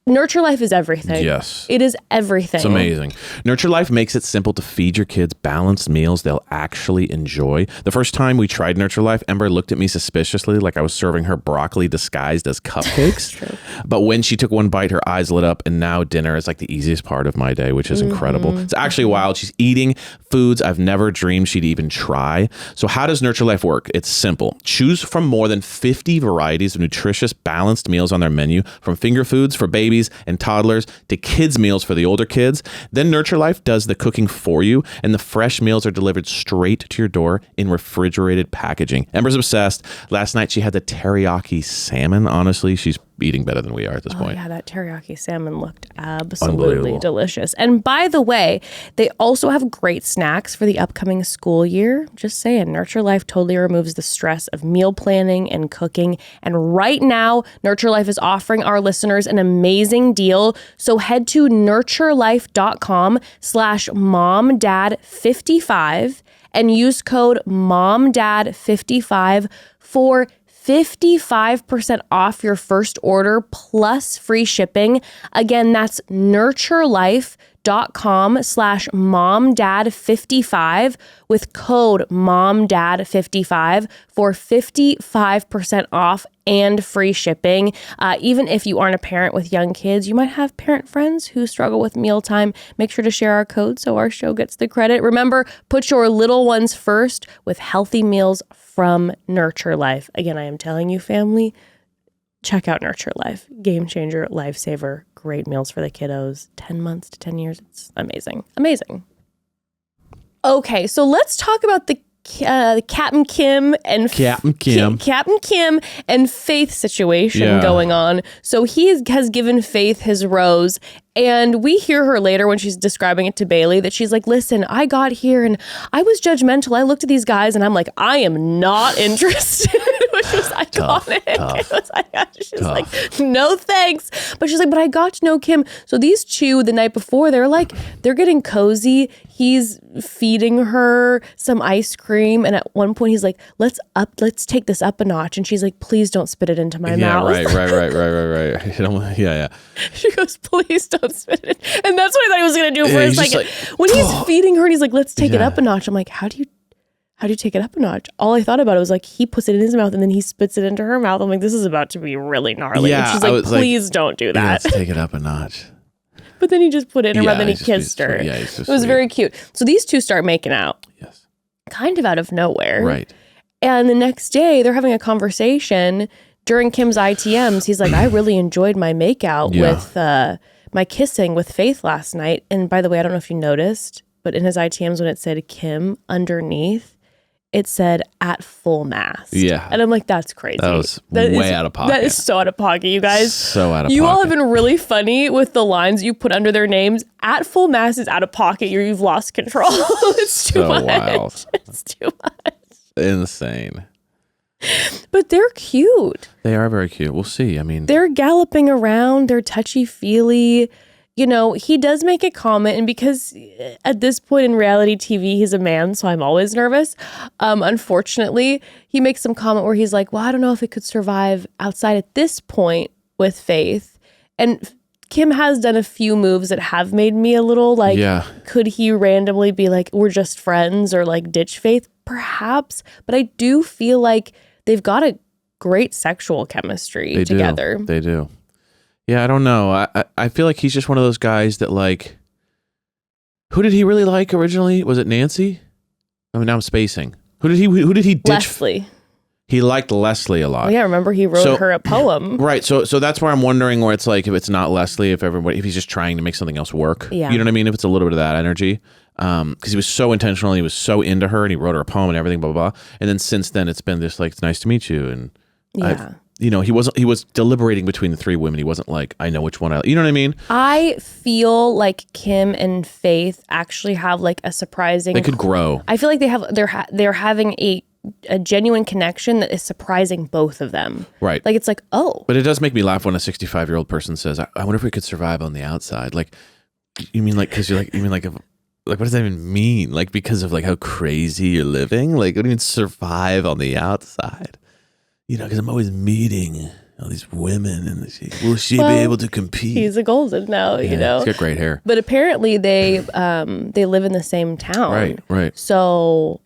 Nurture Life is everything. Yes. It is everything. It's amazing. Nurture Life makes it simple to feed your kids balanced meals they'll actually enjoy. The first time we tried Nurture Life, Ember looked at me suspiciously like I was serving her broccoli disguised as cupcakes. But when she took one bite, her eyes lit up, and now dinner is like the easiest part of my day, which is incredible. It's actually wild. She's eating foods I've never dreamed she'd even try. So how does Nurture Life work? It's simple. Choose from more than 50 varieties of nutritious, balanced meals on their menu, from finger foods for babies and toddlers to kids meals for the older kids. Then Nurture Life does the cooking for you, and the fresh meals are delivered straight to your door in refrigerated packaging. Ember's obsessed. Last night she had the teriyaki salmon. Honestly, she's eating better than we are at this point. Yeah, that teriyaki salmon looked absolutely delicious. And by the way, they also have great snacks for the upcoming school year. Just saying, Nurture Life totally removes the stress of meal planning and cooking. And right now, Nurture Life is offering our listeners an amazing deal. So head to nurturelife.com/momdad55 and use code momdad55 for 55% off your first order plus free shipping. Again, that's nurturelife.com faith.com/momdad55 with code momdad55 for 55% off and free shipping. Even if you aren't a parent with young kids, you might have parent friends who struggle with mealtime. Make sure to share our code so our show gets the credit. Remember, put your little ones first with healthy meals from Nurture Life. Again, I am telling you, family, check out Nurture Life. Game changer, lifesaver, great meals for the kiddos. 10 months to 10 years. It's amazing. Amazing. Okay, so let's talk about the Captain Kim and Faith situation going on. So he has given Faith his rose, and we hear her later when she's describing it to Bailey that she's like, listen, I got here and I was judgmental. I looked at these guys and I'm like, I am not interested, which was iconic. She's like, no thanks. But she's like, but I got to know Kim. So these two the night before, they're getting cozy. He's feeding her some ice cream. And at one point he's like, let's take this up a notch. And she's like, please don't spit it into my mouth. Right. Yeah. She goes, please don't spit it. And that's what I thought he was going to do for a second. When he's feeding her and he's like, let's take it up a notch. I'm like, how do you take it up a notch? All I thought about it was like, he puts it in his mouth and then he spits it into her mouth. I'm like, this is about to be really gnarly. Yeah, and she's like, please don't do that. Let's take it up a notch. But then he just put it in her mouth and he kissed her. Yeah, it was very cute. So these two start making out. Yes. Kind of out of nowhere. Right. And the next day they're having a conversation during Kim's ITMs. He's like, I really enjoyed my makeout with my kissing with Faith last night. And by the way, I don't know if you noticed, but in his ITMs when it said Kim underneath, it said at full mast. Yeah. And I'm like, that's crazy. That was way out of pocket. That is so out of pocket, you guys. So out of pocket. You all have been really funny with the lines you put under their names. At full mast is out of pocket. You've lost control. It's too much. Wild. It's too much. Insane. But they're cute. They are very cute. We'll see. I mean, they're galloping around. They're touchy-feely. You know, he does make a comment, and because at this point in reality TV, he's a man, so I'm always nervous. Unfortunately, he makes some comment where he's like, well, I don't know if it could survive outside at this point with Faith. And Kim has done a few moves that have made me a little like, could he randomly be like, we're just friends, or like ditch Faith? Perhaps. But I do feel like they've got a great sexual chemistry together. They do. Yeah, I don't know. I feel like he's just one of those guys that like, who did he really like originally? Was it Nancy? I mean, now I'm spacing. Who did he ditch? Leslie. He liked Leslie a lot. Oh, yeah, remember he wrote her a poem. Right. So that's where I'm wondering where it's like, if it's not Leslie, if he's just trying to make something else work. Yeah. You know what I mean? If it's a little bit of that energy. Because he was so intentional, he was so into her, and he wrote her a poem and everything, blah, blah, blah. And then since then it's been this like, it's nice to meet you. And he was deliberating between the three women. He wasn't like, I know which one you know what I mean? I feel like Kim and Faith actually have like a surprising. They could grow. I feel like they're having a genuine connection that is surprising both of them. Right. Like it's like, oh. But it does make me laugh when a 65-year-old person says, I wonder if we could survive on the outside. Like, you mean like, because you're like, you mean like, like, what does that even mean? Like, because of like how crazy you're living? Like, what do you mean survive on the outside? You know, because I'm always meeting all these women, and will she be able to compete? He's a golden now, you know. He's got great hair. But apparently they live in the same town. Right. So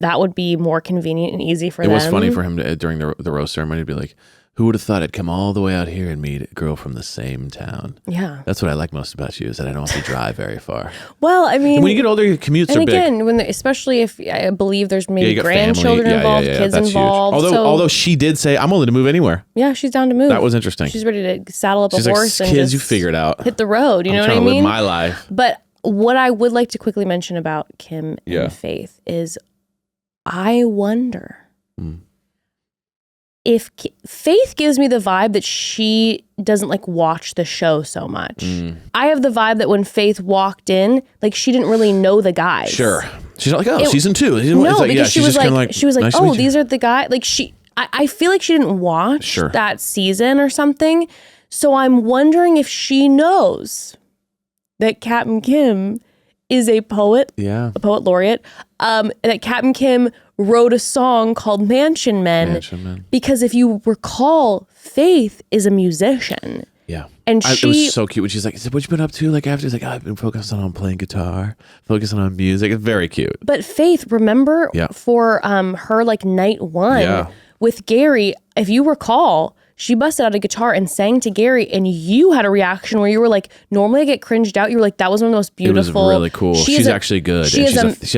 that would be more convenient and easy for them. It was funny for him to, during the rose ceremony, to be like, who would have thought I'd come all the way out here and meet a girl from the same town? Yeah. That's what I like most about you, is that I don't have to drive very far. Well, I mean, and when you get older, your commutes are big. And again, especially if I believe there's maybe grandchildren involved, kids involved. Although she did say, I'm willing to move anywhere. Yeah, she's down to move. That was interesting. She's ready to saddle up a horse and kids, you figure it out. Hit the road. You know what I mean? I'm trying to live my life. But what I would like to quickly mention about Kim and Faith is, I wonder if Faith gives me the vibe that she doesn't like watch the show so much. I have the vibe that when Faith walked in, like she didn't really know the guys. Sure. She's not like, season 2. No, like, because she was like, nice oh, these are the guys. Like I feel like she didn't watch that season or something. So I'm wondering if she knows that Captain Kim is a poet, a poet laureate, that Captain Kim wrote a song called Mansion Men, because if you recall, Faith is a musician. Yeah. And it was so cute when she's like, what you been up to? Like after he's like, I've been focusing on playing guitar, focusing on music. It's very cute. But Faith, remember for her like night one with Gary, if you recall, she busted out a guitar and sang to Gary, and you had a reaction where you were like, normally I get cringed out. You were like, that was one of the most beautiful. It was really cool. She's actually good. She has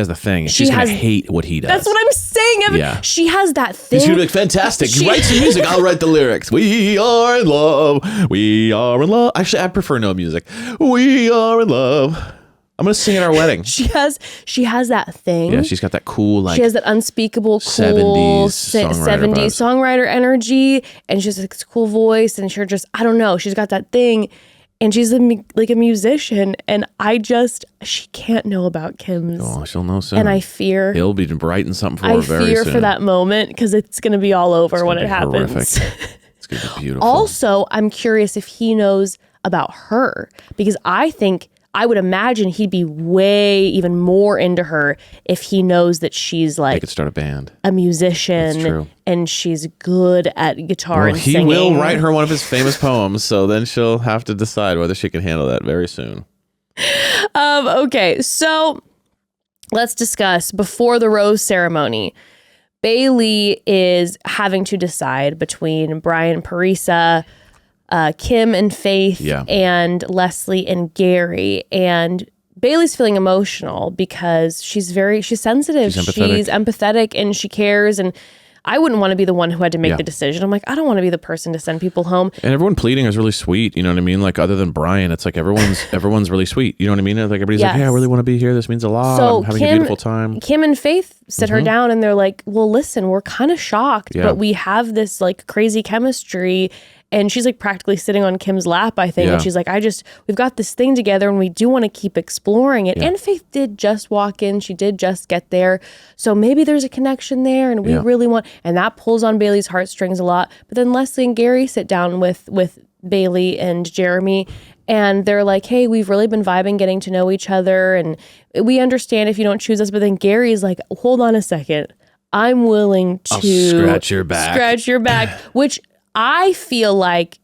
the thing. She's going to hate what he does. That's what I'm saying. Yeah. She has that thing. She's going to be like, fantastic. Write some music. I'll write the lyrics. We are in love. We are in love. Actually, I prefer no music. We are in love. I'm gonna sing at our wedding. She has that thing. Yeah, she's got that cool she has that unspeakable cool 70s songwriter energy, and she has this cool voice, and she's just, I don't know, she's got that thing, and she's like a musician, and she can't know about Kim's. Oh, she'll know soon. And I fear he'll be writing something for her very soon. I fear for that moment because it's gonna be all over when it happens. It's gonna be beautiful. Also, I'm curious if he knows about her, because I would imagine he'd be way even more into her if he knows that she's like, they could start a band, a musician, and she's good at guitar and he singing. Will write her one of his famous poems, so then she'll have to decide whether she can handle that very soon. Okay, so let's discuss before the rose ceremony. Bailey is having to decide between Brian and Parisa, Kim and Faith, and Leslie and Gary. And Bailey's feeling emotional because she's sensitive. She's empathetic and she cares. And I wouldn't want to be the one who had to make the decision. I'm like, I don't want to be the person to send people home. And everyone pleading is really sweet. You know what I mean? Like other than Brian, it's like everyone's really sweet. You know what I mean? Like everybody's like, yeah, I really want to be here. This means a lot. So I'm having a beautiful time. Kim and Faith sit her down and they're like, well, listen, we're kind of shocked, but we have this like crazy chemistry. And she's like practically sitting on Kim's lap, I think. And she's like, we've got this thing together and we do want to keep exploring it. And Faith did just walk in. She did just get there. So maybe there's a connection there and we really want, and that pulls on Bailey's heartstrings a lot. But then Leslie and Gary sit down with Bailey and Jeremy and they're like, hey, we've really been vibing, getting to know each other. And we understand if you don't choose us. But then Gary's like, hold on a second. I'm willing to scratch your back, which I feel like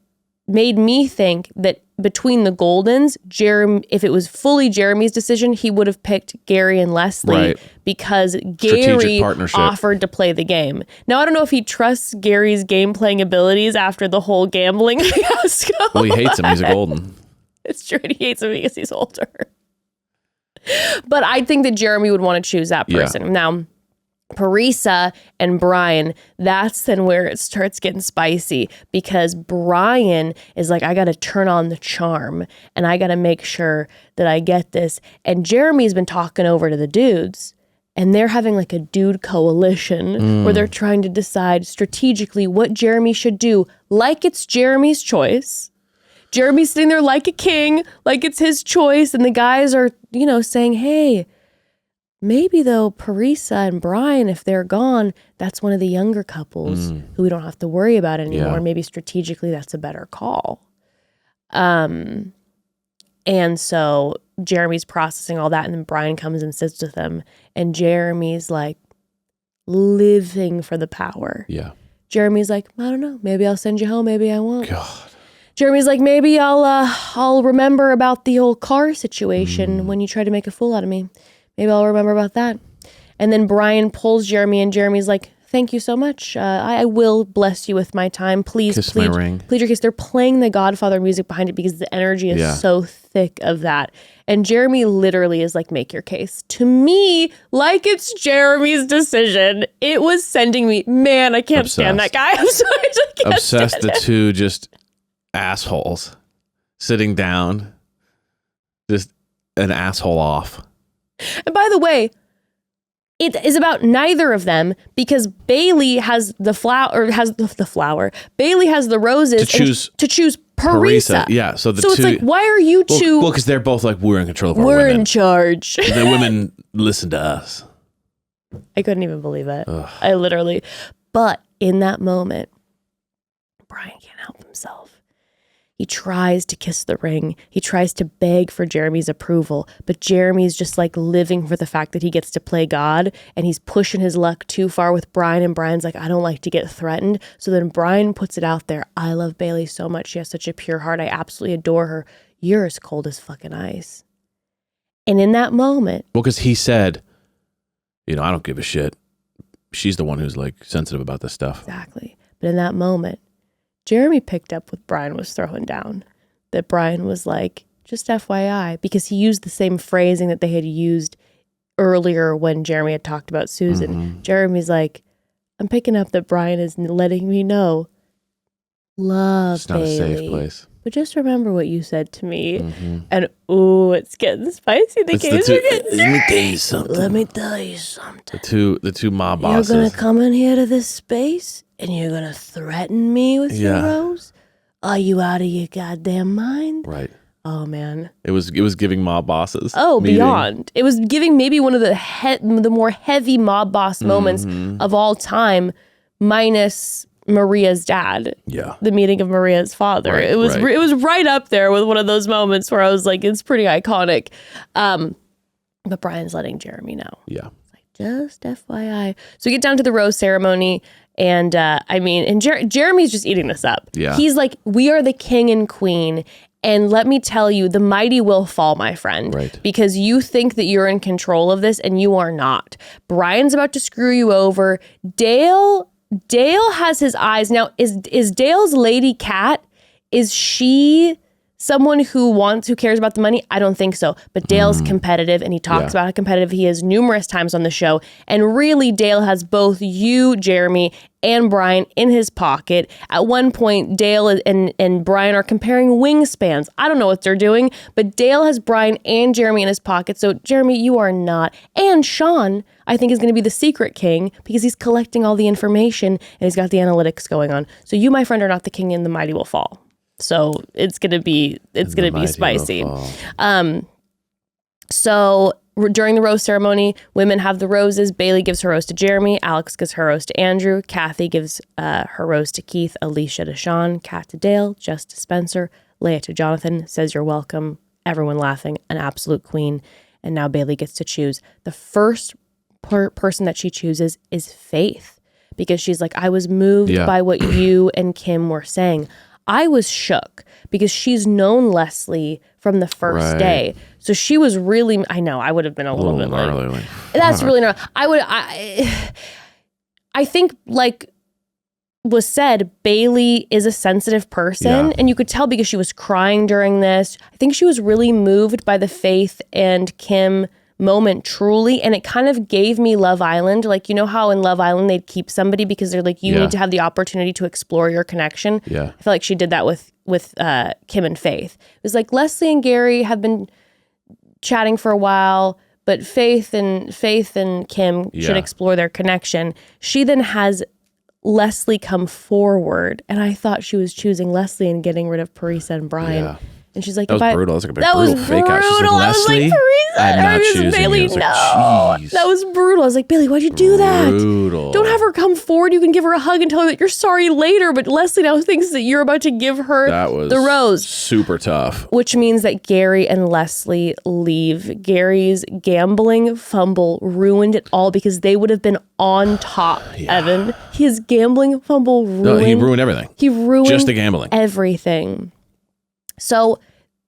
made me think that between the Goldens, if it was fully Jeremy's decision, he would have picked Gary and Leslie because Gary offered to play the game. Now, I don't know if he trusts Gary's game playing abilities after the whole gambling fiasco. Well, he hates him. He's a Golden. It's true. He hates him because he's older. But I think that Jeremy would want to choose that person. Yeah. Now, Parisa and Brian, that's then where it starts getting spicy because Brian is like, I got to turn on the charm and I got to make sure that I get this. And Jeremy's been talking over to the dudes and they're having like a dude coalition where they're trying to decide strategically what Jeremy should do, like it's Jeremy's choice. Jeremy's sitting there like a king, like it's his choice. And the guys are, saying, hey, maybe though Parisa and Brian, if they're gone, that's one of the younger couples who we don't have to worry about anymore. Yeah. Maybe strategically that's a better call. And so Jeremy's processing all that and then Brian comes and sits with him and Jeremy's like living for the power. Yeah. Jeremy's like, I don't know, maybe I'll send you home, maybe I won't. God. Jeremy's like, maybe I'll remember about the old car situation when you tried to make a fool out of me. Maybe I'll remember about that. And then Brian pulls Jeremy and Jeremy's like, thank you so much. I will bless you with my time. Please, kiss my ring. Plead your case. They're playing the Godfather music behind it because the energy is so thick of that. And Jeremy literally is like, make your case. To me, like it's Jeremy's decision. It was sending me, man, I can't stand that guy. I'm sorry. I can't Obsessed, stand the two just assholes sitting down. Just an asshole off. And by the way, it is about neither of them because Bailey has the flower. Bailey has the roses to choose Parisa. Yeah, so it's like, why are you two? Well, because they're both like, we're in control of our women. We're in charge. The women listen to us. I couldn't even believe it. Ugh. But in that moment, Brian can't help himself. He tries to kiss the ring. He tries to beg for Jeremy's approval, but Jeremy's just like living for the fact that he gets to play God, and he's pushing his luck too far with Brian, and Brian's like, I don't like to get threatened. So then Brian puts it out there. I love Bailey so much. She has such a pure heart. I absolutely adore her. You're as cold as fucking ice. And in that moment. Well, because he said, I don't give a shit. She's the one who's like sensitive about this stuff. Exactly. But in that moment, Jeremy picked up what Brian was throwing down. That Brian was like, just FYI, because he used the same phrasing that they had used earlier when Jeremy had talked about Susan. Mm-hmm. Jeremy's like, I'm picking up that Brian is letting me know, love It's not Bailey. a safe place. But just remember what you said to me. Mm-hmm. And it's getting spicy. The games are getting Let me tell you something. Let me tell you something. The two mob bosses. You're gonna come in here to this space and you're gonna threaten me with your rose? Are you out of your goddamn mind? Right. Oh man. It was giving mob bosses. Oh, meeting. Beyond. It was giving maybe one of the more heavy mob boss moments of all time, minus Maria's dad. Yeah. The meeting of Maria's father. Right, it was right up there with one of those moments where I was like, it's pretty iconic. But Brian's letting Jeremy know. Yeah. Like, just FYI. So we get down to the rose ceremony, and Jeremy's just eating this up. Yeah. He's like, we are the king and queen. And let me tell you, the mighty will fall, my friend. Right. Because you think that you're in control of this, and you are not. Brian's about to screw you over. Dale has his eyes. Now, is Dale's lady cat, is she someone who cares about the money? I don't think so. But Dale's competitive, and he talks about how competitive he is numerous times on the show. And really, Dale has both you, Jeremy, and Brian in his pocket. At one point, Dale and Brian are comparing wingspans. I don't know what they're doing, but Dale has Brian and Jeremy in his pocket. So, Jeremy, you are not. And Sean, I think, is going to be the secret king because he's collecting all the information and he's got the analytics going on. So you, my friend, are not the king, and the mighty will fall. So it's gonna be spicy. So during the rose ceremony, women have the roses. Bailey gives her rose to Jeremy. Alex gives her rose to Andrew. Kathy gives her rose to Keith. Alicia to Sean. Kat to Dale. Jess to Spencer. Lea to Jonathan. Says you're welcome. Everyone laughing. An absolute queen. And now Bailey gets to choose. The first person that she chooses is Faith, because she's like, I was moved by what you and Kim were saying. I was shook because she's known Leslie from the first day. So she was really, I know, I would have been a little bit like, that's really not, I think, like was said, Bailey is a sensitive person, and you could tell because she was crying during this. I think she was really moved by the Faith and Kim moment, truly, and it kind of gave me Love Island. Like, you know how in Love Island they'd keep somebody because they're like, you need to have the opportunity to explore your connection. I feel like she did that with Kim and Faith. It was like Leslie and Gary have been chatting for a while, but Faith and Kim should explore their connection. She then has Leslie come forward, and I thought she was choosing Leslie and getting rid of Parisa and Brian. And she's like, that was brutal. That was like a brutal fake out. She's like, I was like, Parisa. I'm not choosing Bailey, you. No. That was brutal. I was like, Bailey, why'd you do that? Brutal. Don't have her come forward. You can give her a hug and tell her that you're sorry later. But Leslie now thinks that you're about to give her the rose. Super tough. Which means that Gary and Leslie leave. Gary's gambling fumble ruined it all because they would have been on top, Evan. His gambling fumble ruined. No, he ruined everything. He ruined just the gambling. Everything. So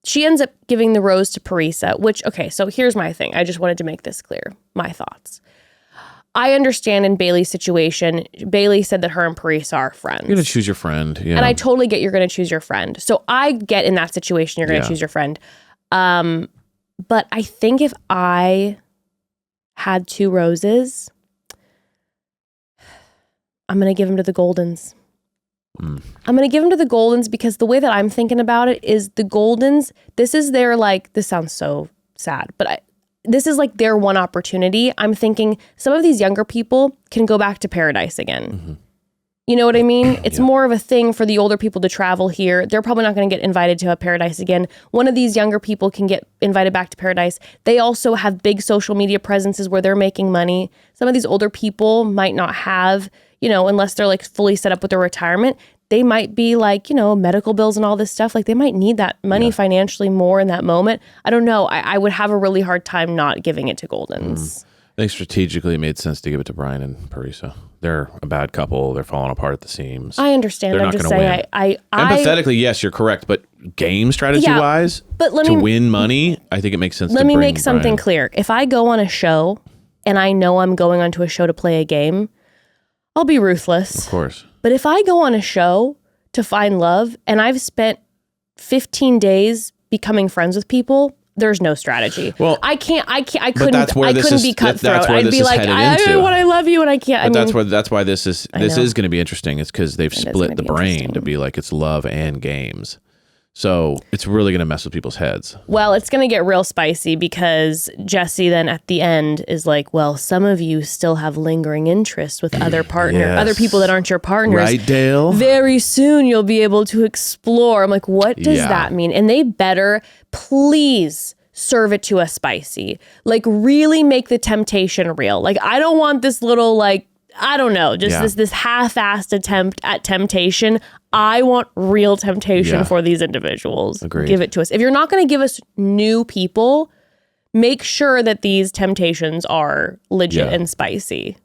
she ends up giving the rose to Parisa, which, okay, so here's my thing. I just wanted to make this clear. My thoughts. I understand in Bailey's situation, Bailey said that her and Parisa are friends. You're going to choose your friend. Yeah. And I totally get you're going to choose your friend. So I get in that situation, you're going to choose your friend. But I think if I had two roses, I'm going to give them to the Goldens. I'm going to give them to the Goldens because the way that I'm thinking about it is the Goldens, this is their, like, this sounds so sad, but this is like their one opportunity. I'm thinking some of these younger people can go back to paradise again. You know what I mean? It's more of a thing for the older people to travel here. They're probably not going to get invited to a paradise again. One of these younger people can get invited back to paradise. They also have big social media presences where they're making money. Some of these older people might not have, you know, unless they're like fully set up with their retirement. they might be like, medical bills and all this stuff. Like they might need that money financially more in that moment. I don't know. I would have a really hard time not giving it to Goldens. I think strategically it made sense to give it to Brian and Parisa. They're a bad couple. They're falling apart at the seams. I understand. They're I'm just saying. Empathetically, yes, you're correct. But game strategy wise, to win money, I think it makes sense. Let me make something clear. If I go on a show and I know I'm going onto a show to play a game, I'll be ruthless. Of course. But if I go on a show to find love and I've spent 15 days becoming friends with people, there's no strategy. Well, I couldn't be cutthroat. I'd be like, I want to love you, and I can't. But that's why this is going to be interesting. It's because they've split the brain to be like it's love and games. So it's really going to mess with people's heads. Well, it's going to get real spicy because Jesse then at the end is like, well, some of you still have lingering interest with other other people that aren't your partners. Right, Dale? Very soon you'll be able to explore. I'm like, what does that mean? And they better please serve it to us spicy. Like really make the temptation real. Like I don't want this little like, I don't know, just this half-assed attempt at temptation. I want real temptation for these individuals. Agreed. Give it to us. If you're not going to give us new people, make sure that these temptations are legit and spicy.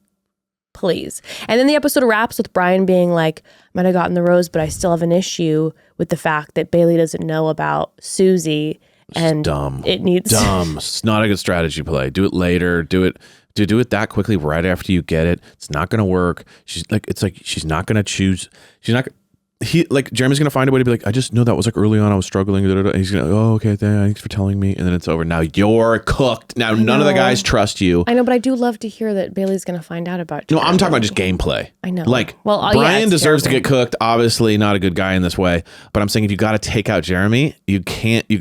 Please. And then the episode wraps with Brian being like, I might have gotten the rose, but I still have an issue with the fact that Bailey doesn't know about Susie. And dumb. It needs dumb. It's not a good strategy play. Do it later. Do it that quickly right after you get it. It's not going to work. She's not going to choose. Jeremy's going to find a way to be like, I just know that was like early on I was struggling. And he's going to, okay, thanks for telling me. And then it's over. Now you're cooked. Now none of the guys trust you. I know, but I do love to hear that Bailey's going to find out about you. No, I'm talking about just gameplay. I know. Like, Brian deserves to get cooked. Obviously not a good guy in this way. But I'm saying if you got to take out Jeremy, that's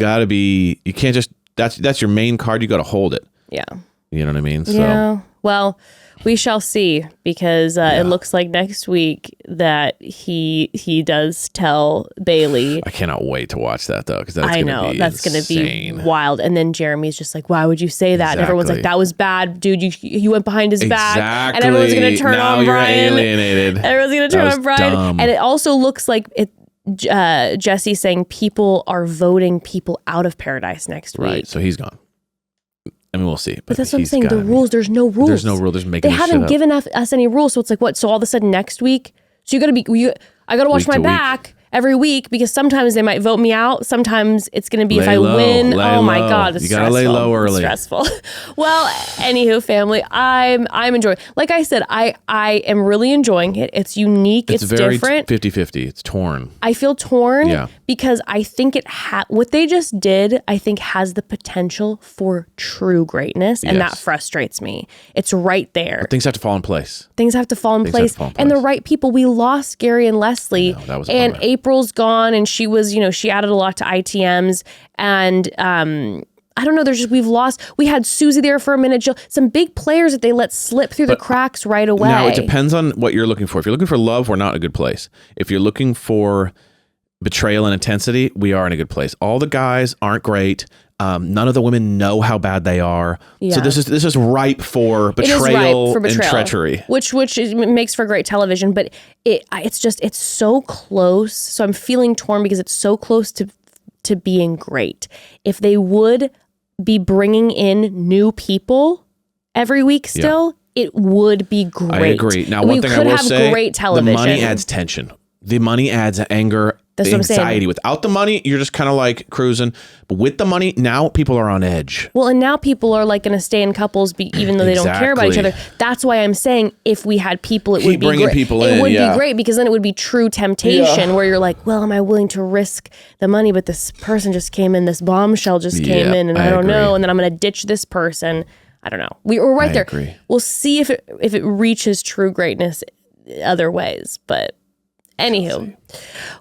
your main card. You got to hold it. Yeah. You know what I mean? Yeah. Well, we shall see because it looks like next week that he does tell Bailey. I cannot wait to watch that though because that's going to be wild. And then Jeremy's just like, "Why would you say that?" And everyone's like, "That was bad, dude. You went behind his back." And everyone's going to turn on Brian. Alienated. Everyone's going to turn on Brian. Dumb. And it also looks like Jesse saying people are voting people out of Paradise next week. Right. So he's gone. I mean, we'll see. But that's what I'm saying. The rules, there's no rules. There's no rule. They haven't given us any rules. So it's like, what? So all of a sudden next week, so I got to watch my back every week because sometimes they might vote me out. Sometimes it's going to be if I win. Oh my God. It's you got to lay low early. Stressful. Well, anywho, family, I'm enjoying. Like I said, I am really enjoying it. It's unique. It's very different. 50-50. It's torn. I feel torn because I think what they just did, I think has the potential for true greatness. And that frustrates me. It's right there. But things have to fall in place. Things have to fall in place. And the right people. We lost Gary and Leslie. That was and April's gone and she was, she added a lot to ITMs. And I don't know, we had Susie there for a minute, Jill, some big players that they let slip through the cracks right away. Now, it depends on what you're looking for. If you're looking for love, we're not in a good place. If you're looking for betrayal and intensity, we are in a good place. All the guys aren't great. None of the women know how bad they are. Yeah. So this is ripe for betrayal and treachery. Which makes for great television, but it's so close. So I'm feeling torn because it's so close to being great. If they would be bringing in new people every week still, it would be great. I agree. Now, one thing I will say, great television. The money adds tension. The money adds anger, anxiety. Without the money, you're just kind of like cruising. But with the money, now people are on edge. Well, and now people are like going to stay in couples even though they don't care about each other. That's why I'm saying if we had people, it would be great. It would be great because then it would be true temptation where you're like, well, am I willing to risk the money? But this person just came in, this bombshell just came in and I don't know. And then I'm going to ditch this person. I don't know. We're right there. Agree. We'll see if it reaches true greatness other ways, but anywho,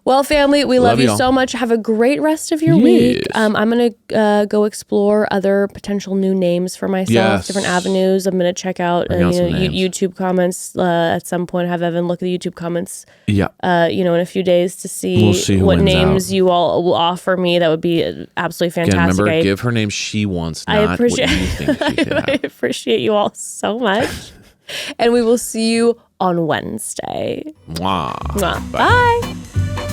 well, family, we love you so much. Have a great rest of your week. I'm going to go explore other potential new names for myself, different avenues. I'm going to check out YouTube comments at some point. Have Evan look at the YouTube comments in a few days to see what names you all will offer me. That would be absolutely fantastic. Again, remember, give her name she wants, not what you think she should have. I appreciate you all so much. And we will see you on Wednesday. Mwah. Mwah. Bye.